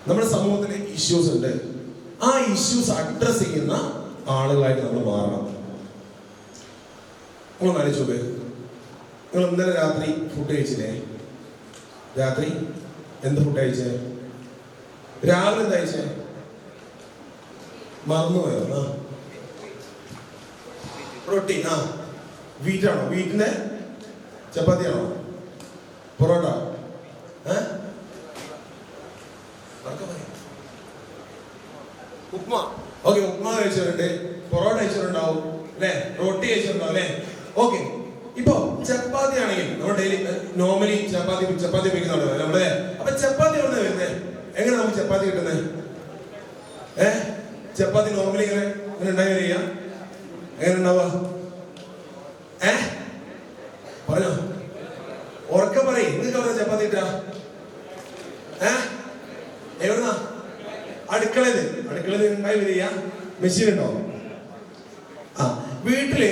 നമ്മുടെ സമൂഹത്തിലെ ഇഷ്യൂസ് ഉണ്ട്, ആ ഇഷ്യൂസ് അഡ്രസ് ചെയ്യുന്ന ആളുകളായിട്ട് നമ്മൾ മാറണം. ഒന്ന് ആലോചിച്ചോക്ക്, നിങ്ങൾ ഇന്നലെ രാത്രി ഫുഡ് കഴിച്ചില്ലേ? രാത്രി എന്ത് ഫുഡ് കഴിച്ചേ? രാവിലെ എന്താ കഴിച്ചേ? മറന്നുപോയോ? ആ പ്രോട്ടീൻ. ആ വീറ്റാണോ? വീറ്റിന്റെ ചപ്പാത്തിയാണോ? പൊറോട്ട? ഉപ്മ. ഓക്കെ, ഉപ്മ കഴിച്ചവരുണ്ട്, പൊറോട്ട കഴിച്ചവരുണ്ടാവും അല്ലെ, റൊട്ടി കഴിച്ചിട്ടുണ്ടാവും അല്ലെ. ഓക്കെ, ഇപ്പൊ ചപ്പാത്തി ആണെങ്കിൽ നമ്മൾ ഡെയിലി നോർമലി ചപ്പാത്തി ഉപയോഗിക്കുന്നുണ്ടോ നമ്മളെ? അപ്പൊ ചപ്പാത്തി എവിടെ വരുന്നത്? എങ്ങനെ നമുക്ക് ചപ്പാത്തി കിട്ടുന്നത്? ചപ്പാത്തി നോർമലി ഇങ്ങനെ ഉണ്ടായി വരിക, എങ്ങനെ ഉണ്ടാവുക? പറഞ്ഞോ, ഉറക്കം പറയും. നിങ്ങൾക്ക് അവിടെ ചപ്പാത്തി കിട്ടാ? എവിടുന്നാ? അടുക്കളയിൽ ഉണ്ടായി വരിക. മെഷീൻ ഉണ്ടോ? ആ, വീട്ടില്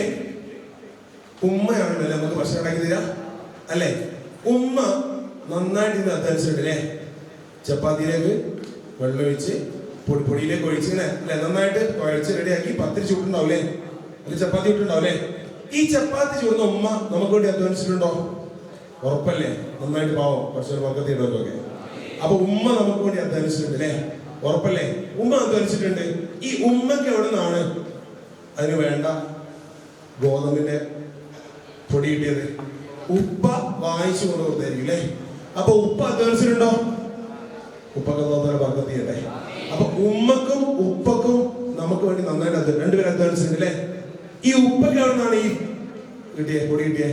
ഉമ്മയാണല്ലോ നമുക്ക് ഭക്ഷണം ഉണ്ടാക്കി തരാ അല്ലേ. ഉമ്മ നന്നായിട്ട് ഇത് അധ്വാനിച്ചിട്ടുണ്ടല്ലേ. ചപ്പാത്തിയിലേക്ക് വെള്ളം ഒഴിച്ച് പൊടിയിലേക്ക് ഒഴിച്ച് ഇങ്ങനെ അല്ലെ നന്നായിട്ട് കുഴച്ച് റെഡിയാക്കി പത്തിരി ചൂട്ടുണ്ടാവില്ലേ, അല്ലെ ചപ്പാത്തി ചൂട്ടുണ്ടാവില്ലേ. ഈ ചപ്പാത്തി ചൂടുന്ന ഉമ്മ നമുക്ക് വേണ്ടി അധ്വാനിച്ചിട്ടുണ്ടോ? ഉറപ്പല്ലേ? നന്നായിട്ട് പാവം കുറച്ചൊരു വർക്കത്തി ഇടുമല്ലോ ഒക്കെ. അപ്പൊ ഉമ്മ നമുക്ക് വേണ്ടി അധ്വാനിച്ചിട്ടുണ്ട് അല്ലേ, ഉറപ്പല്ലേ? ഉമ്മ അധ്വാനിച്ചിട്ടുണ്ട്. ഈ ഉമ്മക്ക് എവിടെ നിന്നാണ് അതിന് വേണ്ട ഗോതമ്പിന്റെ പൊടി കിട്ടിയത്? ഉപ്പ വാങ്ങിച്ചു കൊണ്ട് കൊടുത്തായിരിക്കും അല്ലേ. അപ്പൊ ഉപ്പ അധ്വാനിച്ചിട്ടുണ്ടോ? ഉപ്പൊക്കെ തോന്നുന്ന വർക്കത്തി ചെയ്യട്ടെ. അപ്പൊ ഉമ്മക്കും ഉപ്പക്കും നമുക്ക് വേണ്ടി നന്നായിട്ട് രണ്ടുപേരും അധ്വാനിച്ചിട്ടുണ്ട് അല്ലേ. ഈ ഉപ്പക്ക് എവിടെ നിന്നാണ് ഈ പൊടി കിട്ടിയേ?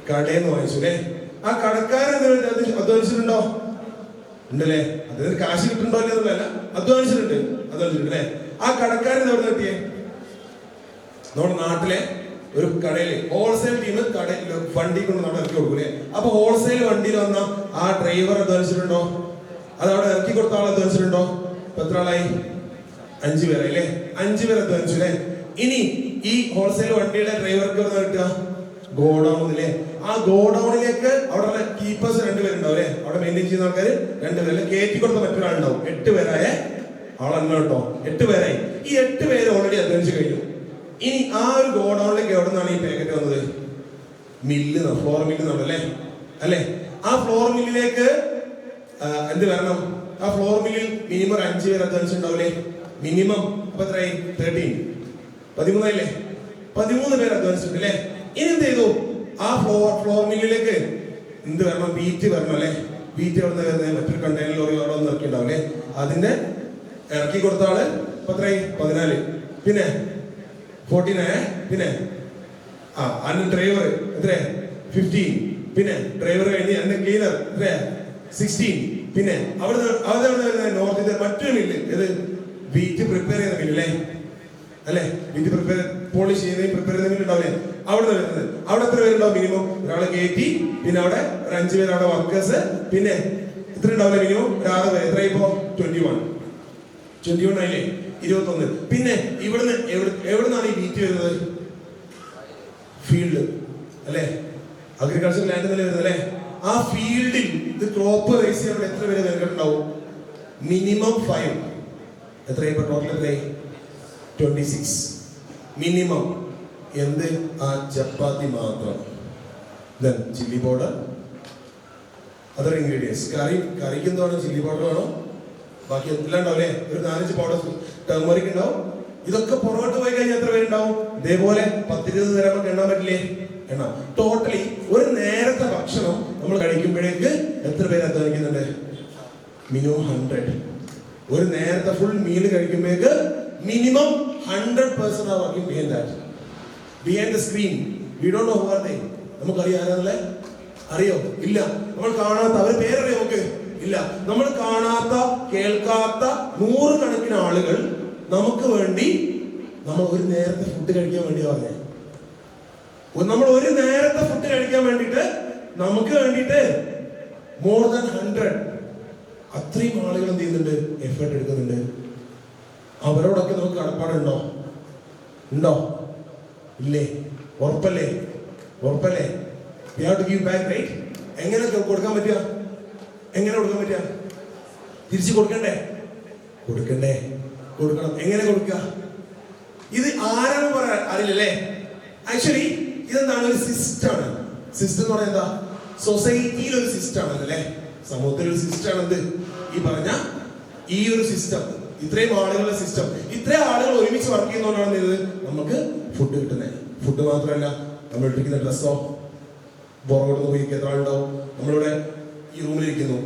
കടയിൽ നിന്ന് വാങ്ങിച്ചു അല്ലേ. ആ കടക്കാരൻ അധ്വാനിച്ചിട്ടുണ്ടോ? ഉണ്ടല്ലേ. അദ്ദേഹത്തിന് കാശ് കിട്ടുന്നുണ്ടോ അല്ലെന്നല്ല, അധ്വാനിച്ചിട്ടുണ്ട് അല്ലേ. ആ കടക്കാരൻ എവിടെ കിട്ടിയേ? നമ്മുടെ നാട്ടിലെ ഒരു കടയിൽ ഹോൾസെയിൽ ടീം കടയിൽ വണ്ടി കൊണ്ട് നമ്മൾ ഇറക്കി കൊടുക്കൂലേ? അപ്പൊ ഹോൾസെയിൽ വണ്ടിയിൽ വന്ന ആ ഡ്രൈവർ അധ്വാനിച്ചിട്ടുണ്ടോ? അത് അവിടെ ഇറക്കി കൊടുത്ത ആൾ അധ്വാനിച്ചിട്ടുണ്ടോ? എത്ര ആളായി? 5 പേരായി അല്ലേ? 5 പേര് അധ്വാനിച്ചു അല്ലേ? ഇനി ഈ ഹോൾസെയിൽ വണ്ടിയുടെ ഡ്രൈവർക്ക് കിട്ടുക ഗോഡൌണിലെ. ആ ഗോഡൌണിലേക്ക് അവിടെ കീപ്പേഴ്സ് 2 പേരുണ്ടാവും അല്ലെ? അവിടെ മെയിൻറ്റെയിൻ ചെയ്യുന്ന ആൾക്കാർ 2 പേര്. കയറ്റി കൊടുത്ത മറ്റൊരാളുണ്ടാവും. 8 പേരായ ആളെണ്ണ കേട്ടോ, 8 പേരായി. ഈ 8 പേര് ഓൾറെഡി അധ്വാനിച്ചു കഴിഞ്ഞു. ഇനി ആ ഒരു ഗോഡൌണിലേക്ക് എവിടെ നിന്നാണ് ഈ പാക്കറ്റ് വന്നത്? മില്ല്, ഫ്ലോർ മില്ല് അല്ലേ? അല്ലെ? ആ ഫ്ലോർ മില്ലിലേക്ക് എന്ത് വരണം? ആ ഫ്ലോർ മില്ലിൽ മിനിമം 5 പേര് അധ്വാനിച്ചിട്ടുണ്ടാവില്ലേ? മിനിമം. അപ്പൊ എത്രയായി? 13. 13 ആയില്ലേ? 13 പേര് അധ്വാനിച്ചിട്ടുണ്ട് അല്ലേ? ഇനി എന്ത് ചെയ്തു? ആ ഫ്ലോർ മില്ലിലേക്ക് എന്ത് വരണം? വീറ്റ് വരണം അല്ലെ? വീറ്റ് എവിടെ നിന്ന് വരുന്നത്? മറ്റൊരു കണ്ടെയ്നർ ലോറി അവിടെ ഒന്ന് ഇറക്കിണ്ടാവും അല്ലെ? അതിന്റെ ഇറക്കി കൊടുത്ത ആള് ഇപ്പൊ എത്രയായി? 14. പിന്നെ 14. പിന്നെ അതിന്റെ ഡ്രൈവർ എത്രയാ? 15. പിന്നെ ഡ്രൈവർ കഴിഞ്ഞ് അതിന്റെ ക്ലീനർ എത്രയാ? 16. പിന്നെ അവിടെ വരുന്നത് നോർത്ത് ഇന്ത്യ മറ്റൊരു മില്ല്. ഇത് വീറ്റ് പ്രിപ്പയർ ചെയ്യുന്ന മില്ല് അല്ലെ? വീറ്റ് പ്രിപ്പയർ പോളിഷ് ചെയ്യുന്ന പ്രിപ്പയർ ചെയ്യുന്ന മില്ല് ഉണ്ടാവില്ലേ? അവിടെ നിന്ന് വരുന്നത്. അവിടെ എത്ര പേരുണ്ടാവും? മിനിമം ഒരാളെ കയറ്റി, പിന്നെ അവിടെ ഒരു 5 പേര് അവിടെ വർക്കേഴ്സ്, പിന്നെ ഇത്ര ഉണ്ടാവില്ല മിനിമം ഒരു 6 പേര്. എത്ര ഇപ്പോ? 21 ആയില്ലേ? 21. പിന്നെ ഇവിടുന്ന് എവിടുന്നാണ് ഈ വീറ്റ് വരുന്നത്? ഫീൽഡ് അല്ലെ? അഗ്രികൾച്ചർ ലാൻഡ് തന്നെ വരുന്നത് അല്ലെ? ആ ഫീൽഡിൽ ഇത് ക്രോപ്പ് റൈസ് ചെയ്യാൻ എത്ര പേര് നിൽക്കുന്നുണ്ടാവും? മിനിമം 5. എത്രയായി? ഇപ്പൊ ടോട്ടൽ എത്രയായി? 26 മിനിമം. എന്ത്? ആ ചപ്പാത്തി മാത്രം. Then chilli powder, other ingredients. കറിക്ക് എന്താണ്? ചില്ലി പൗഡർ വേണം. ബാക്കി എല്ലാം ഉണ്ടാവും അല്ലേ? ഒരു 4-5 പൗഡർ ടർമറിക് ഉണ്ടാവും. ഇതൊക്കെ പുറകോട്ട് പോയി കഴിഞ്ഞാൽ എത്ര പേരുണ്ടാവും? ഇതേപോലെ 10-20 നേരം നമുക്ക് എണ്ണാൻ പറ്റില്ലേ? എണ്ണാം. ടോട്ടലി ഒരു നേരത്തെ ഭക്ഷണം നമ്മൾ കഴിക്കുമ്പോഴേക്ക് എത്ര പേര് അധ്വാനിക്കുന്നുണ്ട്? മിനിമം 100. ഒരു നേരത്തെ ഫുൾ മീൽ കഴിക്കുമ്പോഴേക്ക് minimum 100% are working behind that. Behind the screen. We don't know who are they. നമുക്കറിയാം ആരാന്നല്ലേ? അറിയോ? ഇല്ല. നമ്മൾ കാണാത്ത അവരുടെ പേരറിയോ നമുക്ക്? ഇല്ല. നമ്മൾ കാണാത്ത കേൾക്കാത്ത 100 കണക്കിന് ആളുകൾ നമുക്ക് വേണ്ടി നമ്മൾ ഒരു നേരത്തെ ഫുഡ് കഴിക്കാൻ വേണ്ടിയാ പറഞ്ഞേ. നമ്മൾ ഒരു നേരത്തെ ഫുഡ് കഴിക്കാൻ വേണ്ടിട്ട് നമുക്ക് വേണ്ടിട്ട് മോർ ദാൻ 100 അത്രയും ആളുകൾ എന്ത് ചെയ്യുന്നുണ്ട്? എഫേർട്ട് എടുക്കുന്നുണ്ട്. അവരോടൊക്കെ നമുക്ക് കടപ്പാടുണ്ടോ? ഉണ്ടോ? ഇല്ലേ? ഉറപ്പല്ലേ? We have to give back, right? എങ്ങനെ കൊടുക്കാൻ പറ്റുക? എങ്ങനെ കൊടുക്കാൻ പറ്റുക? തിരിച്ചു കൊടുക്കണ്ടേ? കൊടുക്കണം. എങ്ങനെ കൊടുക്കുക? ഇത് ആരാണ് പറയാൻ അറിയില്ലല്ലേ? ആക്ച്വലി ഇതെന്താണ്? ഒരു സിസ്റ്റമാണ്. സിസ്റ്റം എന്ന് പറയുന്നത് എന്താ? സൊസൈറ്റിയിൽ ഒരു സിസ്റ്റം ആണ് അല്ലേ? സമൂഹത്തിൽ ഒരു സിസ്റ്റം ആണ്. എന്ത്? ഈ പറഞ്ഞ ഈ ഒരു സിസ്റ്റം, ഇത്രയും ആളുകളുടെ സിസ്റ്റം, ഇത്രയും ആളുകൾ ഒരുമിച്ച് വർക്ക് ചെയ്യുന്നതുകൊണ്ടാണ് ഇത് നമുക്ക് ഫുഡ് കിട്ടുന്നത്. ഫുഡ് മാത്രമല്ല, നമ്മൾ ഇട്ടിരിക്കുന്ന ഡ്രസ്സോ പുറകോട്ട് പോയി എത്ര ആളുണ്ടാവും? നമ്മളിവിടെ ഈ റൂമിലിരിക്കുന്നു.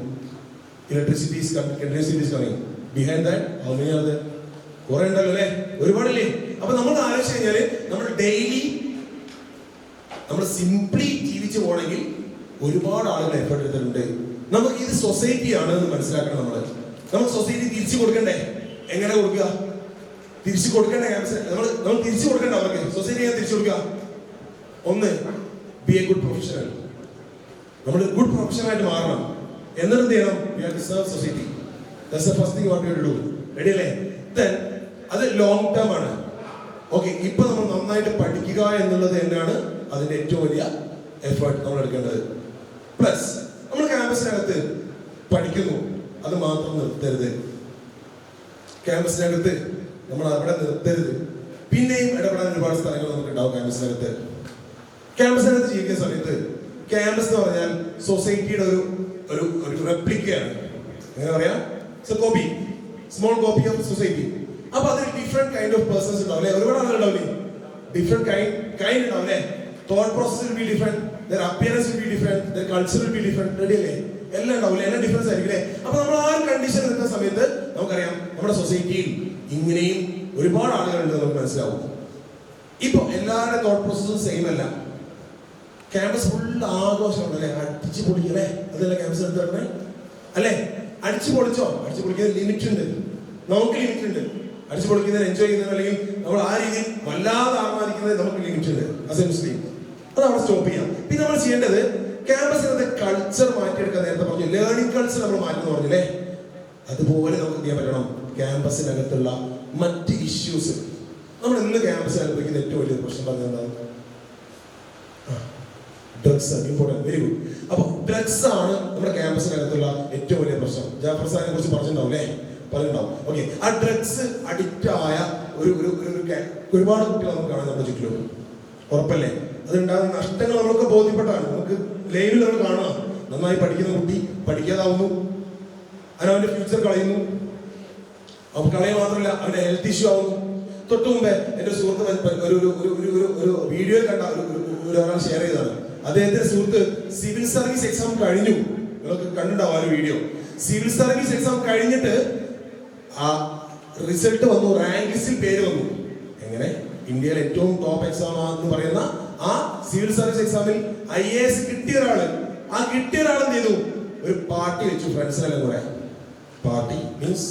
Electricities coming behind that how many are there? കുറെ ഉണ്ടല്ലോ അല്ലേ? ഒരുപാടില്ലേ? അപ്പൊ നമ്മൾ ആലോചിച്ച് കഴിഞ്ഞാല് നമ്മൾ ഡെയിലി നമ്മൾ സിംപ്ലി ജീവിച്ചു പോകണമെങ്കിൽ ഒരുപാട് ആളുകൾ എഫേർട്ട് എടുത്തിട്ടുണ്ട്. നമുക്ക് ഇത് സൊസൈറ്റിയാണ് എന്ന് മനസ്സിലാക്കണം. നമ്മൾ സൊസൈറ്റി തിരിച്ചു കൊടുക്കണ്ടേ? എങ്ങനെ കൊടുക്കുക? തിരിച്ചു കൊടുക്കണ്ടേ? നമ്മൾ തിരിച്ചു കൊടുക്കണ്ട അവർക്ക്. സൊസൈറ്റി തിരിച്ചു കൊടുക്കുക. ഒന്ന്, ബി എ ഗുഡ് പ്രൊഫഷണൽ. നമ്മൾ ഗുഡ് പ്രൊഫഷണൽ ആയിട്ട് മാറണം. എന്നിട്ട് എന്ത് ചെയ്യണം? We have to serve society. That's the first thing what you do. Ready അല്ലേ? ദെൻ അത് ലോങ് ടേം ആണ്. ഓക്കെ, ഇപ്പൊ നമ്മൾ നന്നായിട്ട് പഠിക്കുക എന്നുള്ളത് തന്നെയാണ് അതിന്റെ ഏറ്റവും വലിയ എഫേർട്ട് നമ്മൾ എടുക്കേണ്ടത്. പ്ലസ് നമ്മൾ ക്യാമ്പസിനകത്ത് പഠിക്കുന്നു, അത് മാത്രം നിർത്തരുത്. ക്യാമ്പസിനകത്ത് നമ്മൾ അവിടെ നിർത്തരുത്. പിന്നെയും ഇടപെടാൻ ഒരുപാട് സ്ഥലങ്ങൾ നമുക്ക് ഉണ്ടാവും ക്യാമ്പസിനകത്ത്. ക്യാമ്പസിനകത്ത് ജീവിക്കുന്ന സമയത്ത് ക്യാമ്പസ് എന്ന് പറഞ്ഞാൽ സൊസൈറ്റിയുടെ ഒരു റെപ്ലിക്കയാണ്. എങ്ങനെ പറയാം? Copy, small copy of society. അപ്പൊ അതിൽ ഡിഫറെന്റ് കൈൻഡ് ഓഫ് പേഴ്സൺസ് ഉണ്ടാവും അല്ലെ? ഒരുപാട് ആളുകൾ ഉണ്ടാവില്ലേ? ഡിഫറെന്റ് കൈൻഡ് ഉണ്ടാവും അല്ലെ? Thought process will be different, their appearance will be different, their culture will be different. Ready അല്ലേ? എല്ലാം ഉണ്ടാവില്ലേ? എല്ലാം ഡിഫറൻസ് ആയിരിക്കും അല്ലേ? അപ്പൊ നമ്മൾ ആ ഒരു കണ്ടീഷൻ നിൽക്കുന്ന സമയത്ത് നമുക്കറിയാം നമ്മുടെ സൊസൈറ്റിയിൽ ഇങ്ങനെയും ഒരുപാട് ആളുകളുണ്ട് നമുക്ക് മനസ്സിലാവും. ഇപ്പൊ എല്ലാവരുടെ തോട്ട് പ്രോസസ്സും സെയിം അല്ല. ക്യാമ്പസ് ഫുൾ ആഘോഷമാണ് അല്ലെ? അടിച്ചു പൊളിക്കല്ലേ? അതല്ല ക്യാമ്പസ് എടുത്തേ അല്ലെ? അടിച്ചു പൊളിച്ചോ? അടിച്ചു പൊളിക്കാൻ ലിമിറ്റ് ഉണ്ട്. നമുക്ക് ലിമിറ്റ് ഉണ്ട്. അടിച്ചു പൊളിക്കുന്നതിന് എൻജോയ് ചെയ്യുന്നതിന് അല്ലെങ്കിൽ നമ്മൾ ആ രീതിയിൽ വല്ലാതെ ആഹ്ലാദിക്കുന്നത് നമുക്ക് ലിമിറ്റ് ഉണ്ട് ആസ് എ മുസ്ലിം. അത് അവിടെ സ്റ്റോപ്പ് ചെയ്യാം. പിന്നെ നമ്മൾ ചെയ്യേണ്ടത് ക്യാമ്പസിനകത്തെ കൾച്ചർ മാറ്റിയെടുക്കാൻ. നേരത്തെ പറഞ്ഞു ലേണിംഗ് കൾച്ചർ നമ്മൾ മാറ്റുന്നു പറഞ്ഞില്ലേ, അതുപോലെ നമുക്ക് എന്ത് ചെയ്യാൻ പറ്റണം? ക്യാമ്പസിനകത്തുള്ള മറ്റ് ഇഷ്യൂസ്. നമ്മൾ ഇന്ന് ക്യാമ്പസിൽ അനുഭവിക്കുന്ന ഏറ്റവും വലിയ പ്രശ്നം പറഞ്ഞെന്താണ്? ഡ്രഗ്സ്. Important, very good. അപ്പൊ ഡ്രഗ്സ് ആണ് നമ്മുടെ ക്യാമ്പസിനകത്തുള്ള ഏറ്റവും വലിയ പ്രശ്നം. ജാഫർ സാറിനെ കുറിച്ച് പറഞ്ഞിട്ടുണ്ടാവും അല്ലേ? പറഞ്ഞിട്ടുണ്ടാവും. ഓക്കെ, ആ ഡ്രഗ്സ് അഡിക്റ്റ് ആയ ഒരുപാട് കുട്ടികൾ നമുക്ക് കാണാൻ നമ്മുടെ ചുറ്റിലും. ഉറപ്പല്ലേ? അതുണ്ടാകുന്ന നഷ്ടങ്ങൾ നമ്മളൊക്കെ ബോധ്യപ്പെട്ടാണ്. നമുക്ക് ലൈവിൽ നമ്മൾ കാണാം. നന്നായി പഠിക്കുന്ന കുട്ടി പഠിക്കാതാവുന്നു, അവന്റെ ഫ്യൂച്ചർ കളയുന്നു. അവൻ കളയുക മാത്രമല്ല, അവന്റെ ഹെൽത്ത് ഇഷ്യൂ ആവുന്നു. തൊട്ട് മുമ്പേ എന്റെ സുഹൃത്ത് ഒരു വീഡിയോ കണ്ട ഒരാൾ ഷെയർ ചെയ്തതാണ്. അദ്ദേഹത്തിന്റെ സുഹൃത്ത് സിവിൽ സർവീസ് എക്സാം കഴിഞ്ഞു. നിങ്ങൾക്ക് കണ്ടിട്ടുണ്ടാവും ആ ഒരു വീഡിയോ. സിവിൽ സർവീസ് എക്സാം കഴിഞ്ഞിട്ട് ആ റിസൾട്ട് വന്നു, റാങ്ക് ലിസ്റ്റിൽ പേര് വന്നു. എങ്ങനെ? ഇന്ത്യയിലെ ഏറ്റവും ടോപ്പ് എക്സാം എന്ന് പറയുന്ന ആ സിവിൽ സർവീസ് എക്സാമിൽ IAS കിട്ടിയ ഒരാള്, ആ കിട്ടിയ ഒരാൾ എന്ത് ചെയ്തു? ഒരു പാർട്ടി വെച്ചു, ഫ്രണ്ട്സിനെല്ലാം കൂടെ. പാർട്ടി മീൻസ്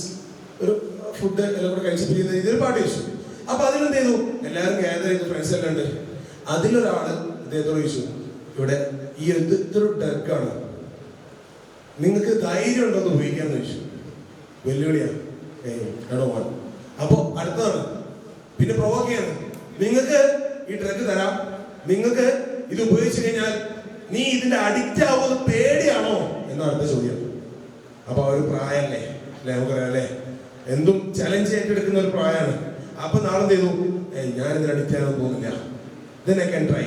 ഒരു ഫുഡ് എല്ലാം കൂടെ കഴിച്ച് പിരിയുന്ന രീതിയിൽ പാർട്ടി വെച്ചു. അപ്പൊ അതിലെന്ത് ചെയ്തു? എല്ലാവരും ഗ്യാദർ ചെയ്തു, ഫ്രണ്ട്സ് എല്ലാം ഉണ്ട്. അതിലൊരാള് അദ്ദേഹത്തോട് ചോദിച്ചു, ഇവിടെ ഈ ഇതൊരു ഡ്രഗാണ്, നിങ്ങൾക്ക് ധൈര്യം ഉണ്ടോ എന്ന് ഉപയോഗിക്കാന്ന് ചോദിച്ചു. വെല്ലുവിളിയാണ്. അപ്പൊ അടുത്തതാണ്, പിന്നെ പ്രൊവോക്ക് ചെയ്യാണ്. നിങ്ങൾക്ക് ഈ ഡ്രഗ് തരാം, നിങ്ങൾക്ക് ഇത് ഉപയോഗിച്ചു കഴിഞ്ഞാൽ നീ ഇതിന്റെ അഡിക്റ്റ് ആവുന്നത് പേടിയാണോ എന്നാണ് അടുത്ത ചോദ്യം. അപ്പൊ ആ ഒരു പ്രായമല്ലേ അല്ലെ, നമുക്കറിയാം അല്ലെ, എന്തും ചലഞ്ച് ഏറ്റെടുക്കുന്ന ഒരു പ്രായമാണ്. അപ്പൊ നാളെ എന്ത് ചെയ്തു? ഞാൻ ഇതിന് അഡിക്റ്റ് ആകാൻ പോകുന്നില്ല, then I can try.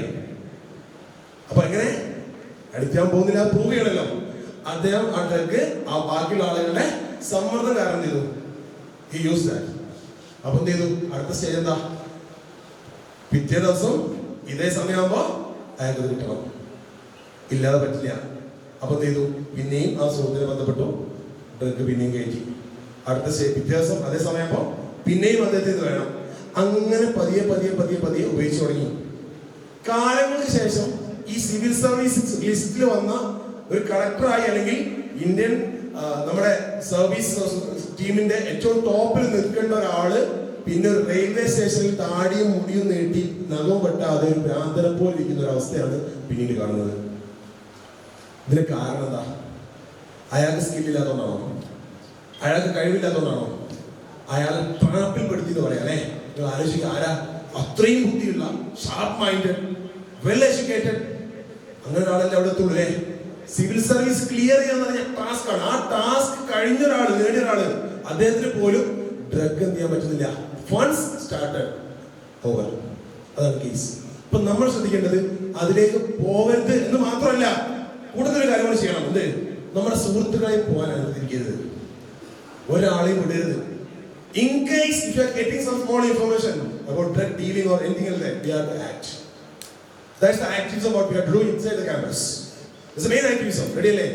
അപ്പൊ എങ്ങനെ അഡിക്റ്റ് ആകാൻ പോകുന്നില്ല പ്രൂവ് ചെയ്യണല്ലോ. അദ്ദേഹം ആ ഡ്രഗ് ആ ബാക്കിയുള്ള ആളുകളുടെ സമ്മർദ്ദം കാരണം ചെയ്തു, he used that. അപ്പൊ എന്ത് ചെയ്തു? അടുത്ത സ്റ്റേജ് എന്താ? പിറ്റേ ദിവസം ഇതേ സമയമാകുമ്പോ അയാൾക്ക് കിട്ടണം, ഇല്ലാതെ പറ്റില്ല. അപ്പൊ എന്ത് ചെയ്തു? പിന്നെയും ആ സുഹൃത്തിനെ ബന്ധപ്പെട്ടു, ഡ്രഗ് പിന്നെയും കയറ്റി. അടുത്ത സ്റ്റേജ് പിറ്റേ ദിവസം അതേ സമയമാകുമ്പോ പിന്നെയും അദ്ദേഹത്തിന് വേണം. അങ്ങനെ പതിയെ പതിയെ പതിയെ പതിയെ ഉപയോഗിച്ചു തുടങ്ങി. കാലങ്ങൾക്ക് ശേഷം ഈ സിവിൽ സർവീസ് ലിസ്റ്റിൽ വന്ന ഒരു കളക്ടറായി അല്ലെങ്കിൽ ഇന്ത്യൻ നമ്മുടെ സർവീസ് ടീമിന്റെ ഏറ്റവും ടോപ്പിൽ നിൽക്കേണ്ട ഒരാള് പിന്നെ ഒരു റെയിൽവേ സ്റ്റേഷനിൽ താടിയും മുടിയും നീട്ടി നഖവും വെട്ടാതെ ഒരു ഭ്രാന്തനെ പോലെ ഇരിക്കുന്ന ഒരു അവസ്ഥയാണ് പിന്നീട് കാണുന്നത്. ഇതിന് കാരണം എന്താ? അയാൾക്ക് സ്കില്ലില്ലാത്തതുകൊണ്ടാണോ? അയാൾക്ക് കഴിവില്ലാത്തതുകൊണ്ടാണോ? അയാൾ ട്രാപ്പിൽ പെടുത്തി എന്ന് പറയാം അല്ലെ? ആലോചിക്കുക, ആരാ അത്രയും ബുദ്ധിയുള്ള, ഷാർപ്പ് മൈൻഡഡ്, വെൽ എഡ്യൂക്കേറ്റഡ്, അങ്ങനെ ഒരാളല്ലേ അവിടെ എത്തുള്ളൂ അല്ലേ? സിവിൽ സർവീസ് ക്ലിയർ ചെയ്യാന്ന് പറഞ്ഞ ടാസ്ക് ആണ്. ആ ടാസ്ക് കഴിഞ്ഞ ഒരാള്, നേടിയ ഒരാള്, അദ്ദേഹത്തിന് പോലും ഡ്രഗ് എന്ത് ചെയ്യാൻ പറ്റുന്നില്ല. Funds started over. അതാണ് കേസ്. ഇപ്പൊ നമ്മൾ ശ്രദ്ധിക്കേണ്ടത് അതിലേക്ക് പോകരുത് എന്ന് മാത്രമല്ല, കൂടുതൽ കാര്യങ്ങൾ ചെയ്യണം. എന്ത്? നമ്മുടെ സുഹൃത്തുക്കളെ പോകാൻ അനുവദിക്കരുത്, ഒരാളെയും വിടരുത്. In case if you are getting some small information about drug dealing or anything else, we have to act. That's the activism what we are doing inside the campus. It's the main activism. Ready അല്ലേ?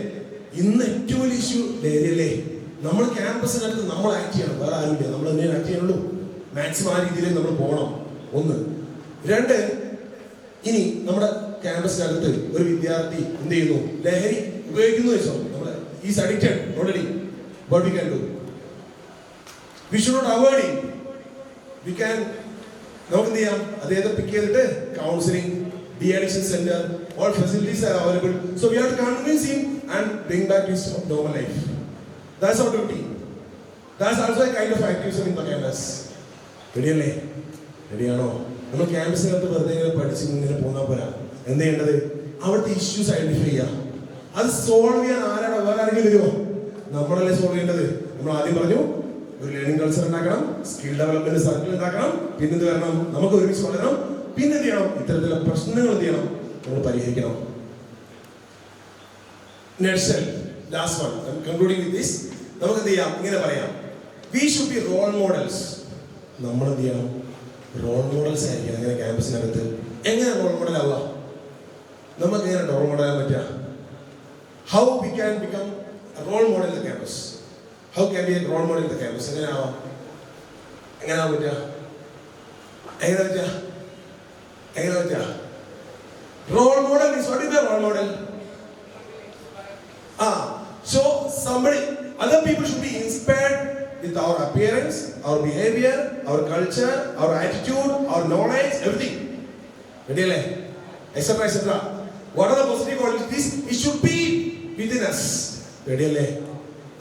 ഇന്ന് ഏറ്റവും വലിയ issue ഏരിയല്ലേ? നമ്മൾ ക്യാമ്പസിനകത്ത് നമ്മൾ act ചെയ്യണം, വേറെ ആരുമില്ല. നമ്മൾ തന്നെ ആക്ട് ചെയ്യാനുള്ളൂ. മാക്സിമം ആ രീതിയിൽ നമ്മൾ പോകണം. ഒന്ന്. രണ്ട്, ഇനി നമ്മുടെ ക്യാമ്പസിനകത്ത് ഒരു വിദ്യാർത്ഥി എന്ത് ചെയ്യുന്നു? ലഹരി ഉപയോഗിക്കുന്നു വെച്ചോ, നമ്മൾ is addicted already. What we can do? We should not avoid it. We can നമുക്ക് എന്ത് ചെയ്യാം? അദ്ദേഹത്തെ പിക്ക് ചെയ്തിട്ട് counselling, de addiction centre, all facilities are available. So we have to convince him and bring back his normal life. That's our duty. That's also a kind of activism in the campus. Ready അല്ലേ? റെഡിയാണോ? നമ്മൾ ക്യാമ്പസിനകത്ത് വെറുതെ ഇങ്ങനെ പഠിച്ച് ഇങ്ങനെ പോന്നാൽ പോരാ. എന്ത് ചെയ്യേണ്ടത്? അവിടുത്തെ ഇഷ്യൂസ് ഐഡന്റിഫൈ ചെയ്യുക. അത് സോൾവ് ചെയ്യാൻ ആരാണ്? വേറെ ആരെങ്കിലും വരുമോ? നമ്മളല്ലേ സോൾവ് ചെയ്യേണ്ടത്. നമ്മൾ ആദ്യം പറഞ്ഞു, ഒരു ലേണിംഗ് കൾച്ചർ ഉണ്ടാക്കണം, സ്കിൽ ഡെവലപ്മെന്റ് സർക്കിൾ ഉണ്ടാക്കണം, പിന്നെ എന്ത് വരണം? നമുക്ക് ഒരുമിച്ച് വളരണം. പിന്നെ എന്ത് ചെയ്യണം? ഇത്തരത്തിലുള്ള പ്രശ്നങ്ങൾ എന്ത് ചെയ്യണം? നമ്മൾ പരിഹരിക്കണം. Last one, concluding with this, നമുക്ക് എന്ത് ചെയ്യാം? ഇങ്ങനെ പറയാം, we should be role models. നമ്മൾ എന്ത് ചെയ്യണം? റോൾ മോഡൽസ് ആയിരിക്കും. അങ്ങനെ ക്യാമ്പസിനകത്ത് എങ്ങനെ റോൾ മോഡൽ ആവുക? നമുക്ക് എങ്ങനെ റോൾ മോഡൽ ആകാൻ പറ്റുക? How we can become role model in the campus? How can we be a role model in the campus? എങ്ങനെ പറ്റുക? Role model is, what is the role model? So somebody, other people should be inspired with with our appearance, our behavior, our culture, our attitude, our knowledge, everything. Ready alle? Etc. etc. What are the positive qualities? It should be within us. Ready alle?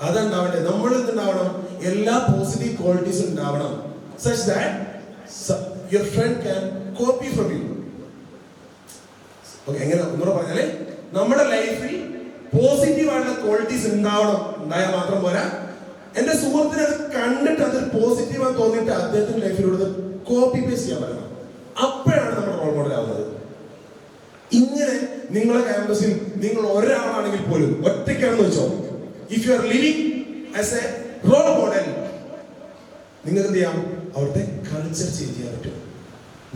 അതുണ്ടാവട്ടെ. നമ്മളിൽ നിന്നുണ്ടാവണം എല്ലാ positive ക്വാളിറ്റീസും ഉണ്ടാവണം. Such that your friend can copy from you. Okay, എങ്ങനെ ഒന്നുകൂടെ പറഞ്ഞാലേ, നമ്മുടെ ലൈഫിൽ positive ആയിട്ടുള്ള qualities ഉണ്ടാവണം. ഉണ്ടായാൽ മാത്രം പോരാ, എന്റെ സുഹൃത്തിനെ അത് കണ്ടിട്ട് അത് പോസിറ്റീവാന്ന് തോന്നിയിട്ട് അദ്ദേഹത്തിന്റെ ലൈഫിലൂടെ കോപ്പി പേസ്റ്റ് ചെയ്യാൻ പറ്റണം. അപ്പോഴാണ് നമ്മുടെ റോൾ മോഡൽ ആവുന്നത്. ഇങ്ങനെ നിങ്ങളെ ക്യാമ്പസിൽ നിങ്ങൾ ഒരാളാണെങ്കിൽ പോലും, ഒറ്റയ്ക്കാണെന്ന് വെച്ചോ, if you are living as a role model, നിങ്ങൾക്ക് എന്ത് ചെയ്യാം? അവിടുത്തെ കൾച്ചർ ചേഞ്ച് ചെയ്യാൻ പറ്റും.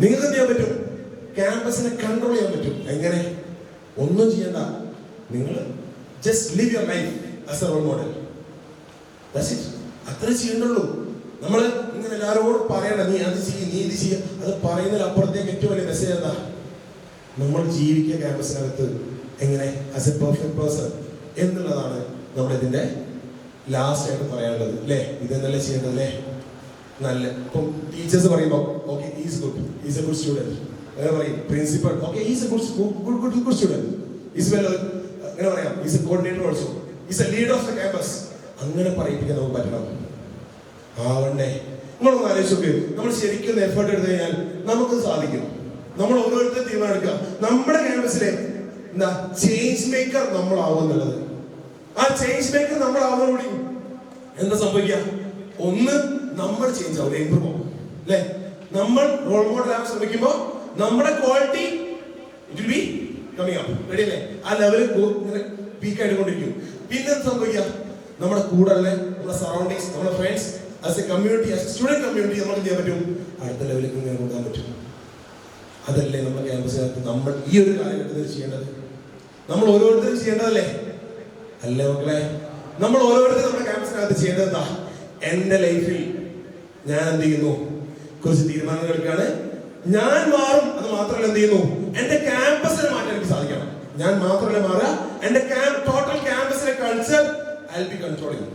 നിങ്ങൾക്ക് എന്ത് ചെയ്യാൻ പറ്റും? ക്യാമ്പസിനെ കൺട്രോൾ ചെയ്യാൻ പറ്റും. എങ്ങനെ? ഒന്നും ചെയ്യണ്ട, നിങ്ങൾ just live your life as a role model. അത്ര ചെയ്യണ്ടുള്ളൂ. നമ്മൾ ഇങ്ങനെ എല്ലാവരോടും പറയണ്ട, നീ അത് ചെയ്യ, നീ ഇത് ചെയ്യുക. അത് പറയുന്നതിലപ്പുറത്തേക്ക് ഏറ്റവും വലിയ മെസ്സേജ് എന്താ? നമ്മൾ ജീവിക്കുക ക്യാമ്പസിനകത്ത് എങ്ങനെ ആസ് എ പെർഫെക്റ്റ് പേഴ്സൺ എന്നുള്ളതാണ് നമ്മുടെ ഇതിന്റെ ലാസ്റ്റ് ആയിട്ട് പറയാനുള്ളത്. അല്ലേ? ഇതെന്നല്ലേ ചെയ്യേണ്ടത്? അല്ലേ? നല്ല ഇപ്പം ടീച്ചേഴ്സ് പറയുമ്പോൾ okay is good, is A good student അങ്ങനെ പറയും. Principal okay is A good student, is well, അങ്ങനെ പറയാം. Is A coordinator also, is A leader of the campus. അങ്ങനെ പറയിപ്പിക്കാൻ നമുക്ക് പറ്റണം. ആവണ്ടേ? നിങ്ങളൊന്ന് ആലോചിച്ച് നോക്ക്. നമ്മൾ ശരിക്കും എഫേർട്ട് എടുത്തു കഴിഞ്ഞാൽ നമുക്ക് സാധിക്കും. നമ്മൾ ഓരോരുത്തരും തീരുമാനം എടുക്കുക. നമ്മുടെ ക്യാമ്പസിലെ എന്താ ചേഞ്ച് മേക്കർ നമ്മളാവും എന്നുള്ളത്. ആ ചേഞ്ച് മേക്കർ നമ്മളാവുന്നതോടുകൂടി എന്താ സംഭവിക്കുക? ഒന്ന്, നമ്മൾ ചേഞ്ച് ആവും, ഇമ്പ്രൂവ് ആവും. അല്ലെ? നമ്മൾ റോൾ മോഡൽ ആവാൻ ശ്രമിക്കുമ്പോൾ നമ്മുടെ quality it will be coming up. Ready അല്ലേ? ആ ലെവലിൽ പീക്ക് ആയിക്കൊണ്ടിരിക്കും. പിന്നെ എന്ത് സംഭവിക്കുക? നമ്മുടെ കൂടെ ഉള്ള നമ്മുടെ സറൗണ്ടിങ്സ്, നമ്മുടെ friends, as A community, as A student community നമുക്ക് ചെയ്യാൻ പറ്റും, അടുത്ത ലെവലിലേക്ക് ഇങ്ങനെ കൊണ്ടുപോകാൻ പറ്റും. അതല്ലേ നമ്മുടെ ക്യാമ്പസിനകത്ത് നമ്മൾ ഈ ഒരു കാലഘട്ടത്തിൽ ചെയ്യേണ്ടത്? നമ്മൾ ഓരോരുത്തരും ചെയ്യേണ്ടതല്ലേ? അല്ലേ മക്കളെ? നമ്മൾ ഓരോരുത്തരും നമ്മുടെ ക്യാമ്പസിനകത്ത് ചെയ്യേണ്ടത് എന്താ? എന്റെ ലൈഫിൽ ഞാൻ എന്ത് ചെയ്യുന്നു? കുറച്ച് തീരുമാനങ്ങൾ എടുക്കുകയാണ്. ഞാൻ മാറും. അത് മാത്രമല്ല, എന്ത് ചെയ്യുന്നു? എന്റെ ക്യാമ്പസിനെ മാറ്റാൻ എനിക്ക് സാധിക്കണം. ഞാൻ മാത്രമല്ല മാറുക, എന്റെ ടോട്ടൽ ക്യാമ്പസിലെ culture I will be controlling.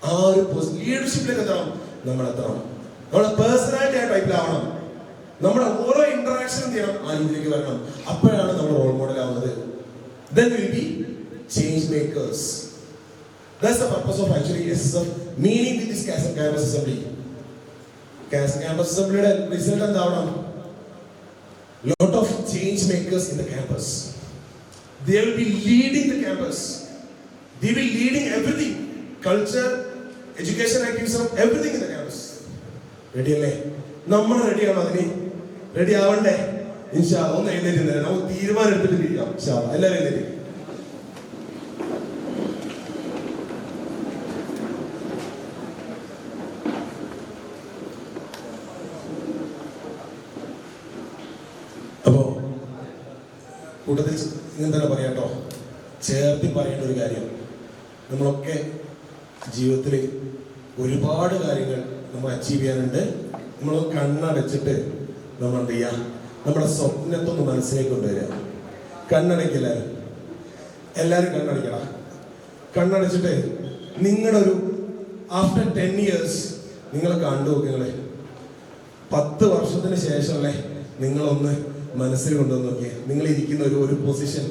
ആ ഒരു ലീഡർഷിപ്പിലേക്ക് എത്തണം. നമ്മൾ എത്തണം. നമ്മുടെ പേഴ്സണാലിറ്റി ആ ടൈപ്പിലാവണം. നമ്മുടെ ഓരോ ഇന്ററാക്ഷനും ചെയ്യണം, ആ രീതിയിലേക്ക് വരണം. അപ്പോഴാണ് നമ്മൾ റോൾ മോഡൽ ആവുന്നത്. Then we will be change makers. That's the purpose of actually SSF meeting with this campus assembly. Campus assembly result എന്താവണം? Lot of change makers in the campus. They will be leading the campus. They will be leading everything, culture, education activism, everything in the campus. Ready അല്ലേ? നമ്മൾ റെഡിയാണോ? അതിന് ready ആവണ്ടേ? ഇൻഷാ അല്ലാഹ് ഒന്ന് എഴുന്നേറ്റ് നമുക്ക് തീരുമാനം എടുത്തിട്ട് ഇരിക്കാം. ഇൻഷാ അല്ലാഹ് എല്ലാവരും എഴുന്നേറ്റ്. അപ്പോ കൂട്ടത്തിൽ ഇങ്ങനെ തന്നെ പറയാട്ടോ, ചേർത്തി പറയേണ്ട ഒരു കാര്യം, നമ്മളൊക്കെ ജീവിതത്തിൽ ഒരുപാട് കാര്യങ്ങൾ നമ്മൾ അച്ചീവ് ചെയ്യാനുണ്ട്. നമ്മൾ കണ്ണടച്ചിട്ട് നമ്മൾ എന്ത് ചെയ്യുക? നമ്മുടെ സ്വപ്നത്തൊന്ന് മനസ്സിലേക്ക് കൊണ്ടുവരിക. കണ്ണടയ്ക്കില്ല, എല്ലാവരും കണ്ണടയ്ക്കണം. കണ്ണടച്ചിട്ട് നിങ്ങളുടെ ഒരു ആഫ്റ്റർ 10 years നിങ്ങൾ കണ്ടു നോക്കിങ്ങളെ 10 വർഷത്തിന് ശേഷമല്ലേ നിങ്ങളൊന്ന് മനസ്സിൽ കൊണ്ടുവന്ന് നോക്കിയേ. നിങ്ങൾ ഇരിക്കുന്ന ഒരു പൊസിഷൻ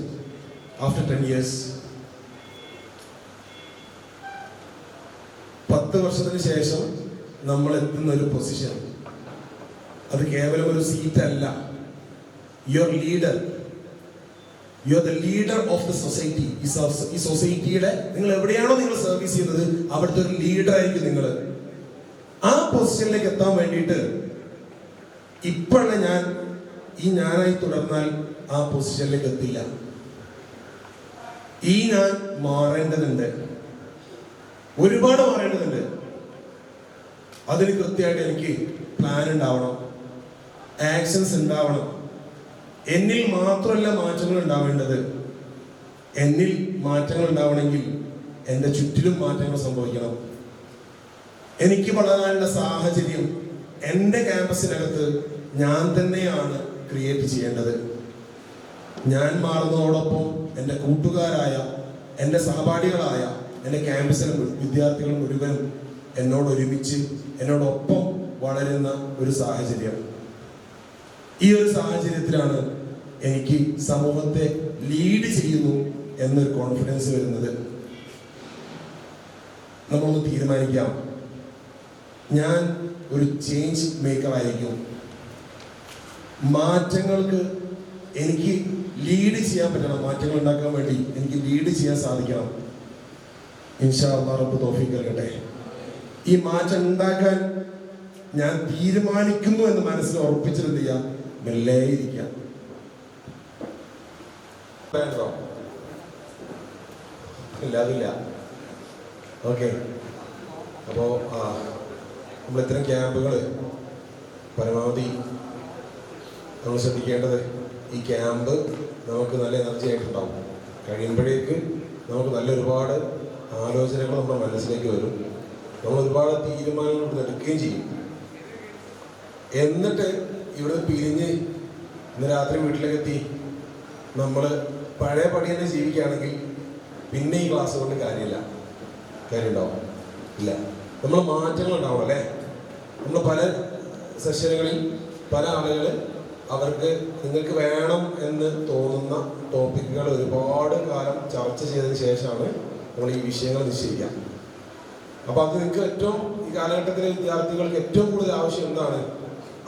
ആഫ്റ്റർ 10 years, 10 വർഷത്തിന് ശേഷം നമ്മൾ എത്തുന്ന ഒരു പൊസിഷൻ, അത് കേവലം ഒരു സീറ്റ് അല്ല. Your leader, you are the leader of the society. ഈ സൊസൈറ്റിയുടെ നിങ്ങൾ എവിടെയാണോ നിങ്ങൾ സർവീസ് ചെയ്യുന്നത് അവിടുത്തെ ഒരു ലീഡർ ആയിരിക്കും നിങ്ങൾ. ആ പൊസിഷനിലേക്ക് എത്താൻ വേണ്ടിയിട്ട് ഇപ്പോഴുള്ള ഞാനായി തുടർന്നാൽ ആ പൊസിഷനിലേക്ക് എത്തില്ല. ഞാൻ മാറേണ്ടതുണ്ട്, ഒരുപാട് മാറേണ്ടതുണ്ട്. അതിന് കൃത്യമായിട്ട് എനിക്ക് പ്ലാൻ ഉണ്ടാവണം, ആക്ഷൻസ് ഉണ്ടാവണം. എന്നിൽ മാത്രമല്ല മാറ്റങ്ങൾ ഉണ്ടാവേണ്ടത്. എന്നിൽ മാറ്റങ്ങൾ ഉണ്ടാവണമെങ്കിൽ എൻ്റെ ചുറ്റിലും മാറ്റങ്ങൾ സംഭവിക്കണം. എനിക്ക് വളരാനുള്ള സാഹചര്യം എൻ്റെ ക്യാമ്പസിനകത്ത് ഞാൻ തന്നെയാണ് ക്രിയേറ്റ് ചെയ്യേണ്ടത്. ഞാൻ മാറുന്നതോടൊപ്പം എൻ്റെ കൂട്ടുകാരായ, എൻ്റെ സഹപാഠികളായ, എൻ്റെ ക്യാമ്പസിലെ വിദ്യാർത്ഥികൾ മുഴുവനും എന്നോടൊരുമിച്ച് എന്നോടൊപ്പം വളരുന്ന ഒരു സാഹചര്യം. ഈ ഒരു സാഹചര്യത്തിലാണ് എനിക്ക് സമൂഹത്തെ ലീഡ് ചെയ്യുന്നു എന്നൊരു കോൺഫിഡൻസ് വരുന്നത്. നമ്മളൊന്ന് തീരുമാനിക്കാം, ഞാൻ ഒരു ചേഞ്ച് മേക്കർ ആയിരിക്കും. മാറ്റങ്ങൾക്ക് എനിക്ക് ലീഡ് ചെയ്യാൻ പറ്റണം. മാറ്റങ്ങൾ ഉണ്ടാക്കാൻ വേണ്ടി എനിക്ക് ലീഡ് ചെയ്യാൻ സാധിക്കണം. ഇൻഷാ അല്ലാഹ് റബ്ബ് തൗഫീഖ് നൽകട്ടെ. ഈ മാറ്റം ഉണ്ടാക്കാൻ ഞാൻ തീരുമാനിക്കുന്നു എന്ന് മനസ്സിൽ ഉറപ്പിച്ചിട്ട് എന്ത് ചെയ്യാം, മെല്ലെ ഇരിക്കാം. അതില്ല. ഓക്കെ, അപ്പോൾ നമ്മൾ ഇത്തരം ക്യാമ്പുകൾ പരമാവധി നമ്മൾ ശ്രദ്ധിക്കേണ്ടത്, ഈ ക്യാമ്പ് നമുക്ക് നല്ല എനർജി ആയിട്ടുണ്ടാവും. കഴിയുമ്പോഴേക്ക് നമുക്ക് നല്ല ഒരുപാട് ആലോചനകൾ നമ്മുടെ മനസ്സിലേക്ക് വരും. നമ്മൾ ഒരുപാട് തീരുമാനങ്ങൾ ഇവിടെ എടുക്കുകയും ചെയ്യും. എന്നിട്ട് ഇവിടെ പിരിഞ്ഞ് ഇന്ന് രാത്രി വീട്ടിലേക്ക് എത്തി നമ്മൾ പഴയ പടി തന്നെ ജീവിക്കുകയാണെങ്കിൽ പിന്നെ ഈ ക്ലാസ് കൊണ്ട് കാര്യം ഉണ്ടാവും ഇല്ല. നമ്മൾ മാറ്റങ്ങൾ ഉണ്ടാവും അല്ലേ. നമ്മൾ പല സെഷനുകളിൽ പല ആളുകൾ അവർക്ക് നിങ്ങൾക്ക് വേണം എന്ന് തോന്നുന്ന ടോപ്പിക്കുകൾ ഒരുപാട് കാലം ചർച്ച ചെയ്തതിന് ശേഷമാണ് നമ്മൾ ഈ വിഷയങ്ങൾ നിശ്ചയിക്കുക. അപ്പോൾ അത് നിങ്ങൾക്ക് ഏറ്റവും ഈ കാലഘട്ടത്തിലെ വിദ്യാർത്ഥികൾക്ക് ഏറ്റവും കൂടുതൽ ആവശ്യം എന്താണ്,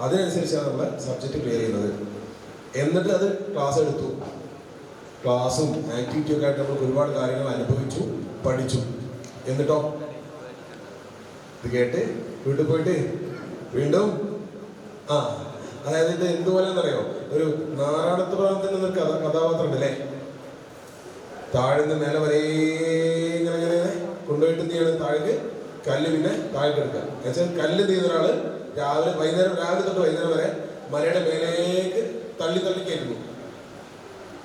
അതിനനുസരിച്ചാണ് നമ്മൾ സബ്ജക്റ്റ് ക്ലിയർ ചെയ്യുന്നത്. എന്നിട്ട് അത് ക്ലാസ് എടുത്തു. ക്ലാസ്സും ആക്ടിവിറ്റിയും ഒക്കെ ആയിട്ട് നമ്മൾ ഒരുപാട് കാര്യങ്ങൾ അനുഭവിച്ചു, പഠിച്ചു. എന്നിട്ടോ ഇത് കേട്ട് വീട്ടിൽ പോയിട്ട് വീണ്ടും അതായത് ഇത് എന്തുപോലെന്നറിയോ, ഒരു നാരായണത്ത് പ്രാന്തൻ എന്നൊരു കഥാപാത്രം ഉണ്ടല്ലേ, താഴ്ന്ന് മേലെ വരെ ഇങ്ങനെ കൊണ്ടുപോയിട്ട് എന്ത് ചെയ്യണം, താഴേക്ക് കല്ല് പിന്നെ താഴേക്ക് എടുക്കുക. എന്നുവെച്ചാൽ കല്ല് ചെയ്യുന്ന ഒരാള് രാവിലെ തൊട്ട് വൈകുന്നേരം വരെ മലയുടെ മേലേക്ക് തള്ളി കയറ്റുന്നു.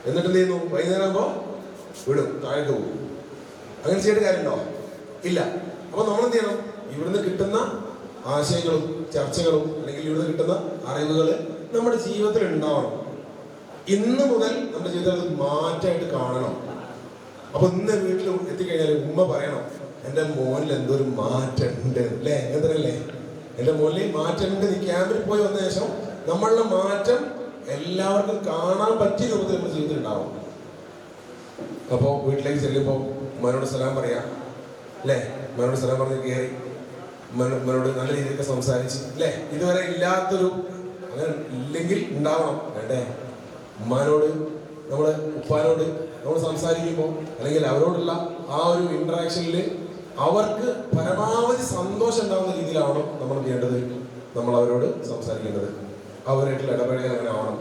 എന്നിട്ട് എന്ത് ചെയ്യുന്നു, വൈകുന്നേരം ആകുമ്പോൾ വിടും, താഴേക്ക് പോകും. അങ്ങനെ ചെയ്യേണ്ട കാര്യമുണ്ടോ? ഇല്ല. അപ്പൊ നമ്മൾ എന്ത് ചെയ്യണം, ഇവിടുന്ന് കിട്ടുന്ന ആശയങ്ങളും ചർച്ചകളും അല്ലെങ്കിൽ ഇവിടുന്ന് കിട്ടുന്ന അറിവുകൾ നമ്മുടെ ജീവിതത്തിൽ ഉണ്ടാവണം. ഇന്ന് മുതൽ നമ്മുടെ ജീവിതത്തിൽ അത് മാറ്റമായിട്ട് കാണണം. അപ്പൊ ഇന്ന് വീട്ടിൽ എത്തിക്കഴിഞ്ഞാൽ ഉമ്മ പറയണം, എൻ്റെ മോനിൽ എന്തൊരു മാറ്റം ഉണ്ട് അല്ലേ, എന്തല്ലേ എൻ്റെ മോനിൽ മാറ്റം ഉണ്ട്. ഈ ക്യാമ്പിൽ പോയി വന്ന ശേഷം നമ്മളുടെ മാറ്റം എല്ലാവർക്കും കാണാൻ പറ്റിയ രൂപത്തിൽ നമ്മുടെ ജീവിതത്തിൽ ഉണ്ടാവും. അപ്പോൾ വീട്ടിലേക്ക് ചെല്ലുമ്പോൾ ഉമ്മനോട് സലാം പറയാം അല്ലേ, ഉമ്മനോട് സലാം പറഞ്ഞ് കയറി ഉമ്മനോട് നല്ല രീതിയിലൊക്കെ സംസാരിച്ച് അല്ലേ. ഇതുവരെ ഇല്ലാത്തൊരു, അങ്ങനെ ഇല്ലെങ്കിൽ ഉണ്ടാവണം വേണ്ടേ. ഉമ്മാനോട് നമ്മൾ ഉപ്പാനോട് നമ്മൾ സംസാരിക്കുമ്പോൾ അല്ലെങ്കിൽ അവരോടുള്ള ആ ഒരു ഇന്ററാക്ഷനിൽ അവർക്ക് പരമാവധി സന്തോഷം ഉണ്ടാകുന്ന രീതിയിലാവണം നമ്മൾ ചെയ്യേണ്ടത്, നമ്മൾ അവരോട് സംസാരിക്കേണ്ടത്, അവരായിട്ടുള്ള ഇടപെടൽ അങ്ങനെ ആവണം.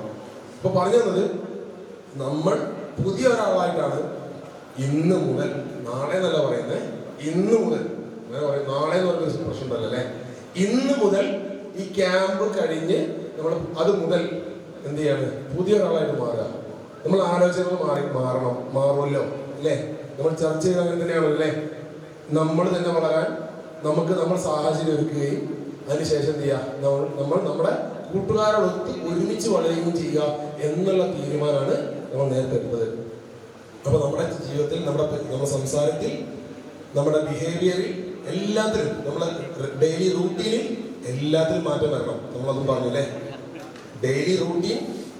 ഇപ്പൊ പറഞ്ഞു തന്നത്, നമ്മൾ പുതിയ ഒരാളായിട്ടാണ് ഇന്ന് മുതൽ, നാളെ എന്നല്ല പറയുന്നത്, ഇന്ന് മുതൽ. അങ്ങനെ പറയും, നാളെ എന്ന് പറഞ്ഞ പ്രശ്നം ഉണ്ടല്ലോ അല്ലേ. ഇന്ന് മുതൽ ഈ ക്യാമ്പ് കഴിഞ്ഞ് നമ്മൾ അത് മുതൽ എന്ത് ചെയ്യാണ്, പുതിയ ഒരാളായിട്ട് മാറുക. നമ്മൾ ആലോചനകൾ മാറുമല്ലോ അല്ലേ. നമ്മൾ ചർച്ച ചെയ്ത് അങ്ങനെ തന്നെയാണല്ലോ അല്ലേ. നമ്മൾ തന്നെ വളരാൻ നമ്മൾ സാഹചര്യം ഒരുക്കുകയും അതിനുശേഷം എന്ത് ചെയ്യുക, നമ്മൾ നമ്മുടെ കൂട്ടുകാരോടൊത്ത് ഒരുമിച്ച് വളരുകയും ചെയ്യുക എന്നുള്ള തീരുമാനമാണ് നമ്മൾ നേരത്തെ എടുത്തത്. അപ്പൊ നമ്മുടെ ജീവിതത്തിൽ, നമ്മുടെ സംസാരത്തിൽ, നമ്മുടെ ബിഹേവിയറിൽ, എല്ലാത്തിലും, നമ്മുടെ ഡെയിലി റൂട്ടീനിൽ എല്ലാത്തിലും മാറ്റം വരണം. നമ്മളതും പറഞ്ഞു അല്ലേ. ഡെയിലി റൂട്ടീൻ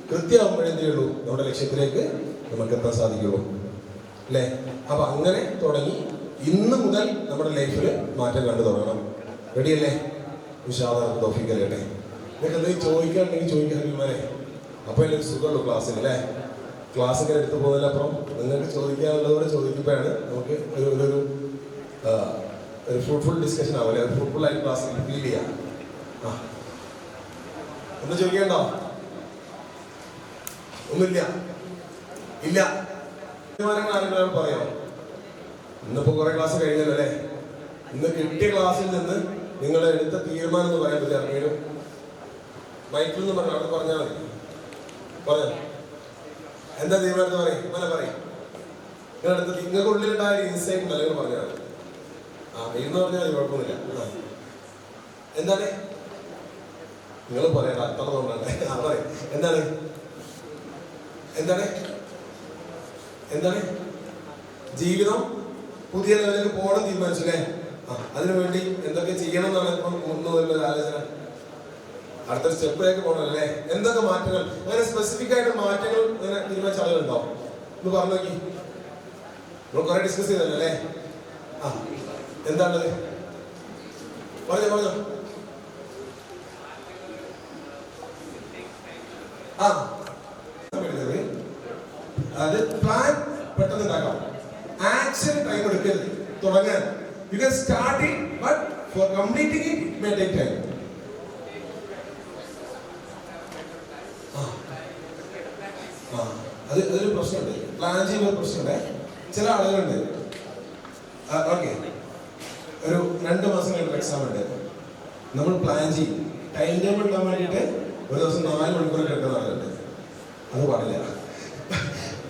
കൃത്യമാകുമ്പോഴേ എന്ത് ചെയ്യുള്ളൂ, നമ്മുടെ ലക്ഷ്യത്തിലേക്ക് നമുക്ക് എത്താൻ സാധിക്കുള്ളൂ അല്ലേ. അപ്പൊ അങ്ങനെ തുടങ്ങി ഇന്ന് മുതൽ നമ്മുടെ ലൈഫിൽ മാറ്റം കണ്ടു തുടങ്ങണം. റെഡിയല്ലേ? വിശാദം തോഫിക്കല്ലേ. നിങ്ങൾക്ക് എന്തെങ്കിലും ചോദിക്കാനുണ്ടെങ്കിൽ ചോദിക്കാറില്ലേ. അപ്പൊ അതിലൊരു സുഖമുള്ളൂ ക്ലാസ്സിൽ അല്ലേ. ക്ലാസ് ഇങ്ങനെ എടുത്തു പോകുന്നതിനപ്പുറം നിങ്ങൾക്ക് ചോദിക്കാനുള്ളതോടെ ചോദിക്കുമ്പോഴാണ് നമുക്ക് ഒരു ഫ്രൂട്ട്ഫുൾ ഡിസ്കഷൻ ആവില്ലേ, ഒരു ഫ്രൂട്ട്ഫുൾ ആയിട്ട് ക്ലാസ് ഫീൽ ചെയ്യാം. ഒന്ന് ചോദിക്കണ്ടോ? ഒന്നുമില്ല, ഇല്ല. ആരെങ്കിലും പറയാം. ഇന്നിപ്പോ കുറെ ക്ലാസ് കഴിഞ്ഞല്ലോ അല്ലേ. ഇന്ന് കിട്ടിയ ക്ലാസ്സിൽ നിന്ന് നിങ്ങൾ എടുത്ത തീരുമാനം എന്ന് പറയാൻ പറ്റില്ല. ആർക്കെങ്കിലും മൈക്കിൽ നിന്ന് പറഞ്ഞു, അവിടെ പറഞ്ഞാൽ മതി. പറഞ്ഞോ, എന്താ തീരുമാനം പറയും. നിങ്ങളെടുത്ത് നിങ്ങൾക്കുള്ളിലുണ്ടായ ഇൻസൈറ്റ് ഉണ്ടല്ലോ പറഞ്ഞാൽ മതി. എന്ന് പറഞ്ഞാൽ കുഴപ്പമൊന്നുമില്ല. എന്താണ് നിങ്ങൾ പറയണ്ട, അത്ര തോന്നണ്ടേ. പറയും എന്താണ് ജീവിതം പുതിയ ലെവലിലേക്ക് പോകണം തീരുമാനിച്ചു അല്ലേ. അതിനുവേണ്ടി എന്തൊക്കെ ചെയ്യണം എന്നാണ് ഇപ്പം മുന്നോട്ടുള്ള ആലോചന. അടുത്ത സ്റ്റെപ്പിലേക്ക് പോകണല്ലേ, എന്തൊക്കെ മാറ്റങ്ങൾ, അങ്ങനെ സ്പെസിഫിക് ആയിട്ട് മാറ്റങ്ങൾ ഇങ്ങനെ തീരുമാനിച്ച ആളുകളുണ്ടോ? ഒന്ന് പറഞ്ഞു നോക്കി. നമ്മൾ കുറെ ഡിസ്കസ് ചെയ്തല്ലോ അല്ലേ? എന്താണത്? പറഞ്ഞോ. അത് പ്ലാൻ പെട്ടെന്ന് ഉണ്ടാക്കാം, ആക്ഷൻ ടൈം എടുക്കരുത് തുടങ്ങാൻ. You can start it, but for completing it may take time. അതൊരു പ്രശ്നമുണ്ട്, പ്ലാൻ ചെയ്യുന്ന ഒരു പ്രശ്നമുണ്ട്. ചില ആളുകളുണ്ട്, ഓക്കെ, ഒരു 2 മാസം കഴിഞ്ഞ എക്സാം ഉണ്ട്, നമ്മൾ പ്ലാൻ ചെയ്യും, ടൈം ടേബിൾ ഇടാൻ വേണ്ടിയിട്ട് ഒരു ദിവസം 4 മണിക്കൂർ കിടക്കുന്ന ആളുകളുണ്ട്. അത് പാടില്ല.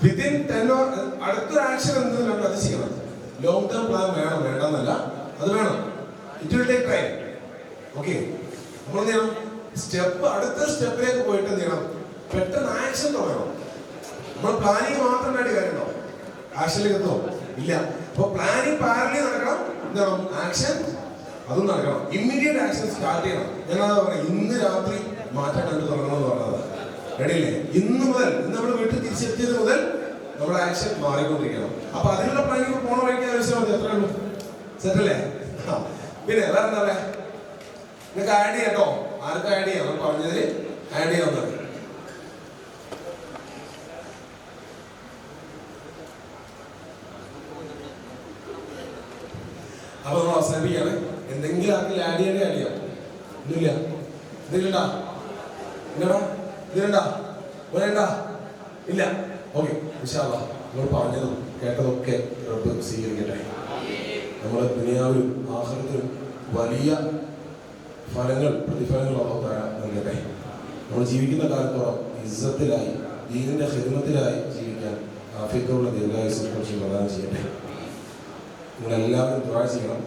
വിത്തിൻ 10 or അടുത്തൊരു ആക്ഷൻ എന്തെങ്കിലും നമ്മൾ അത് ചെയ്യണം. ലോങ് ടേം പ്ലാൻ വേണം, വേണ്ടെന്നല്ല, അത് വേണം. It will take time. Okay, നമ്മൾ എന്ത് ചെയ്യണം? അടുത്ത സ്റ്റെപ്പിലേക്ക് പോയിട്ട് എന്ത് ചെയ്യണം? പെട്ടെന്ന് ആക്ഷൻ തുടങ്ങണം. നമ്മൾ പ്ലാനിങ് മാത്രം വേണ്ടി കാര്യമുണ്ടോ? ആക്ഷനിലേക്ക് എത്തുമോ? ഇല്ല. അപ്പൊ പ്ലാനിങ് പാരലി നടക്കണം, എന്താണ് ആക്ഷൻ അതും നടക്കണം. ഇമ്മീഡിയറ്റ് ആക്ഷൻ സ്റ്റാർട്ട് ചെയ്യണം. ഞാനതാ പറയാം, ഇന്ന് രാത്രി മാറ്റം കണ്ടു തുടങ്ങണമെന്ന് പറഞ്ഞത്. റെഡിയല്ലേ? ഇന്ന് മുതൽ, ഇന്ന് നമ്മൾ വീട്ടിൽ തിരിച്ചെത്തിയത് മുതൽ നമ്മുടെ ആക്ഷൻ മാറിക്കൊണ്ടിരിക്കണം. അപ്പൊ അതിനുള്ള പ്ലാനിങ് പോണ വഴിക്ക് ആവശ്യം മതി. എത്ര ഉള്ളൂ? സെറ്റല്ലേ? പിന്നെ വേറെ എന്താ പറയാ, നിങ്ങൾക്ക് ആഡ് ചെയ്യാട്ടോ. ആർക്ക് ആഡ് ചെയ്യാം? നമ്മൾ പറഞ്ഞതിൽ ആഡ് ചെയ്യാവുന്നത്. അപ്പൊ നമ്മൾ അവസാനിപ്പിക്കുകയാണ്. എന്തെങ്കിലും ആർക്കിൽ ആഡ് ചെയ്യേണ്ടി ആഡ് ചെയ്യാം. ഒന്നുമില്ല. ഇതിലുണ്ടാ? ഇല്ലടാ? ഇതിലുണ്ടാ? ഒരേണ്ടാ? ഇല്ല. ഓക്കെ, ഇൻഷാ അല്ലാഹ് നമ്മൾ പറഞ്ഞതും കേട്ടതൊക്കെ റബ്ബ് സ്വീകരിക്കട്ടെ. നമ്മൾ ദുനിയാവിലും ആഖിറത്തിലും വലിയ ഫലങ്ങൾ, പ്രതിഫലങ്ങൾ അല്ലാഹു തആല നൽകട്ടെ. നമ്മൾ ജീവിക്കുന്ന കാലത്തോളം ഇസ്സത്തിലായി, ദീനിന്റെ ഖിദ്മത്തിലായി ജീവിക്കാൻ ആഫിയത്തുള്ള ദീർഘായുസ്സും പ്രദാനം ചെയ്യട്ടെ. നിങ്ങളെല്ലാവരും ദുആ ചെയ്യണം.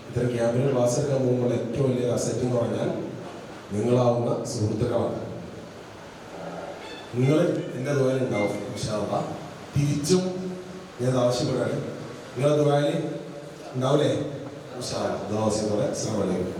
ഇത്തരം ക്യാമ്പിന് ക്ലാസ് എടുക്കാൻ പോകുമ്പോൾ ഏറ്റവും വലിയ അസറ്റ് എന്ന് പറഞ്ഞാൽ നിങ്ങളാവുന്ന സുഹൃത്തുക്കളാണ്. നിങ്ങൾ എൻ്റെ ദുആയിൽ ഉണ്ടാവും ഇൻഷാ അല്ലാഹ്. തിരിച്ചും ഞാൻ ആവശ്യപ്പെടാണ്, നിങ്ങളുടെ ദുആയിൽ ഉണ്ടാവില്ലേ? ഇൻഷാ അല്ലാഹ്. ദുആ ചെയ്യുന്നവരെ അസ്സലാമു അലൈക്കും.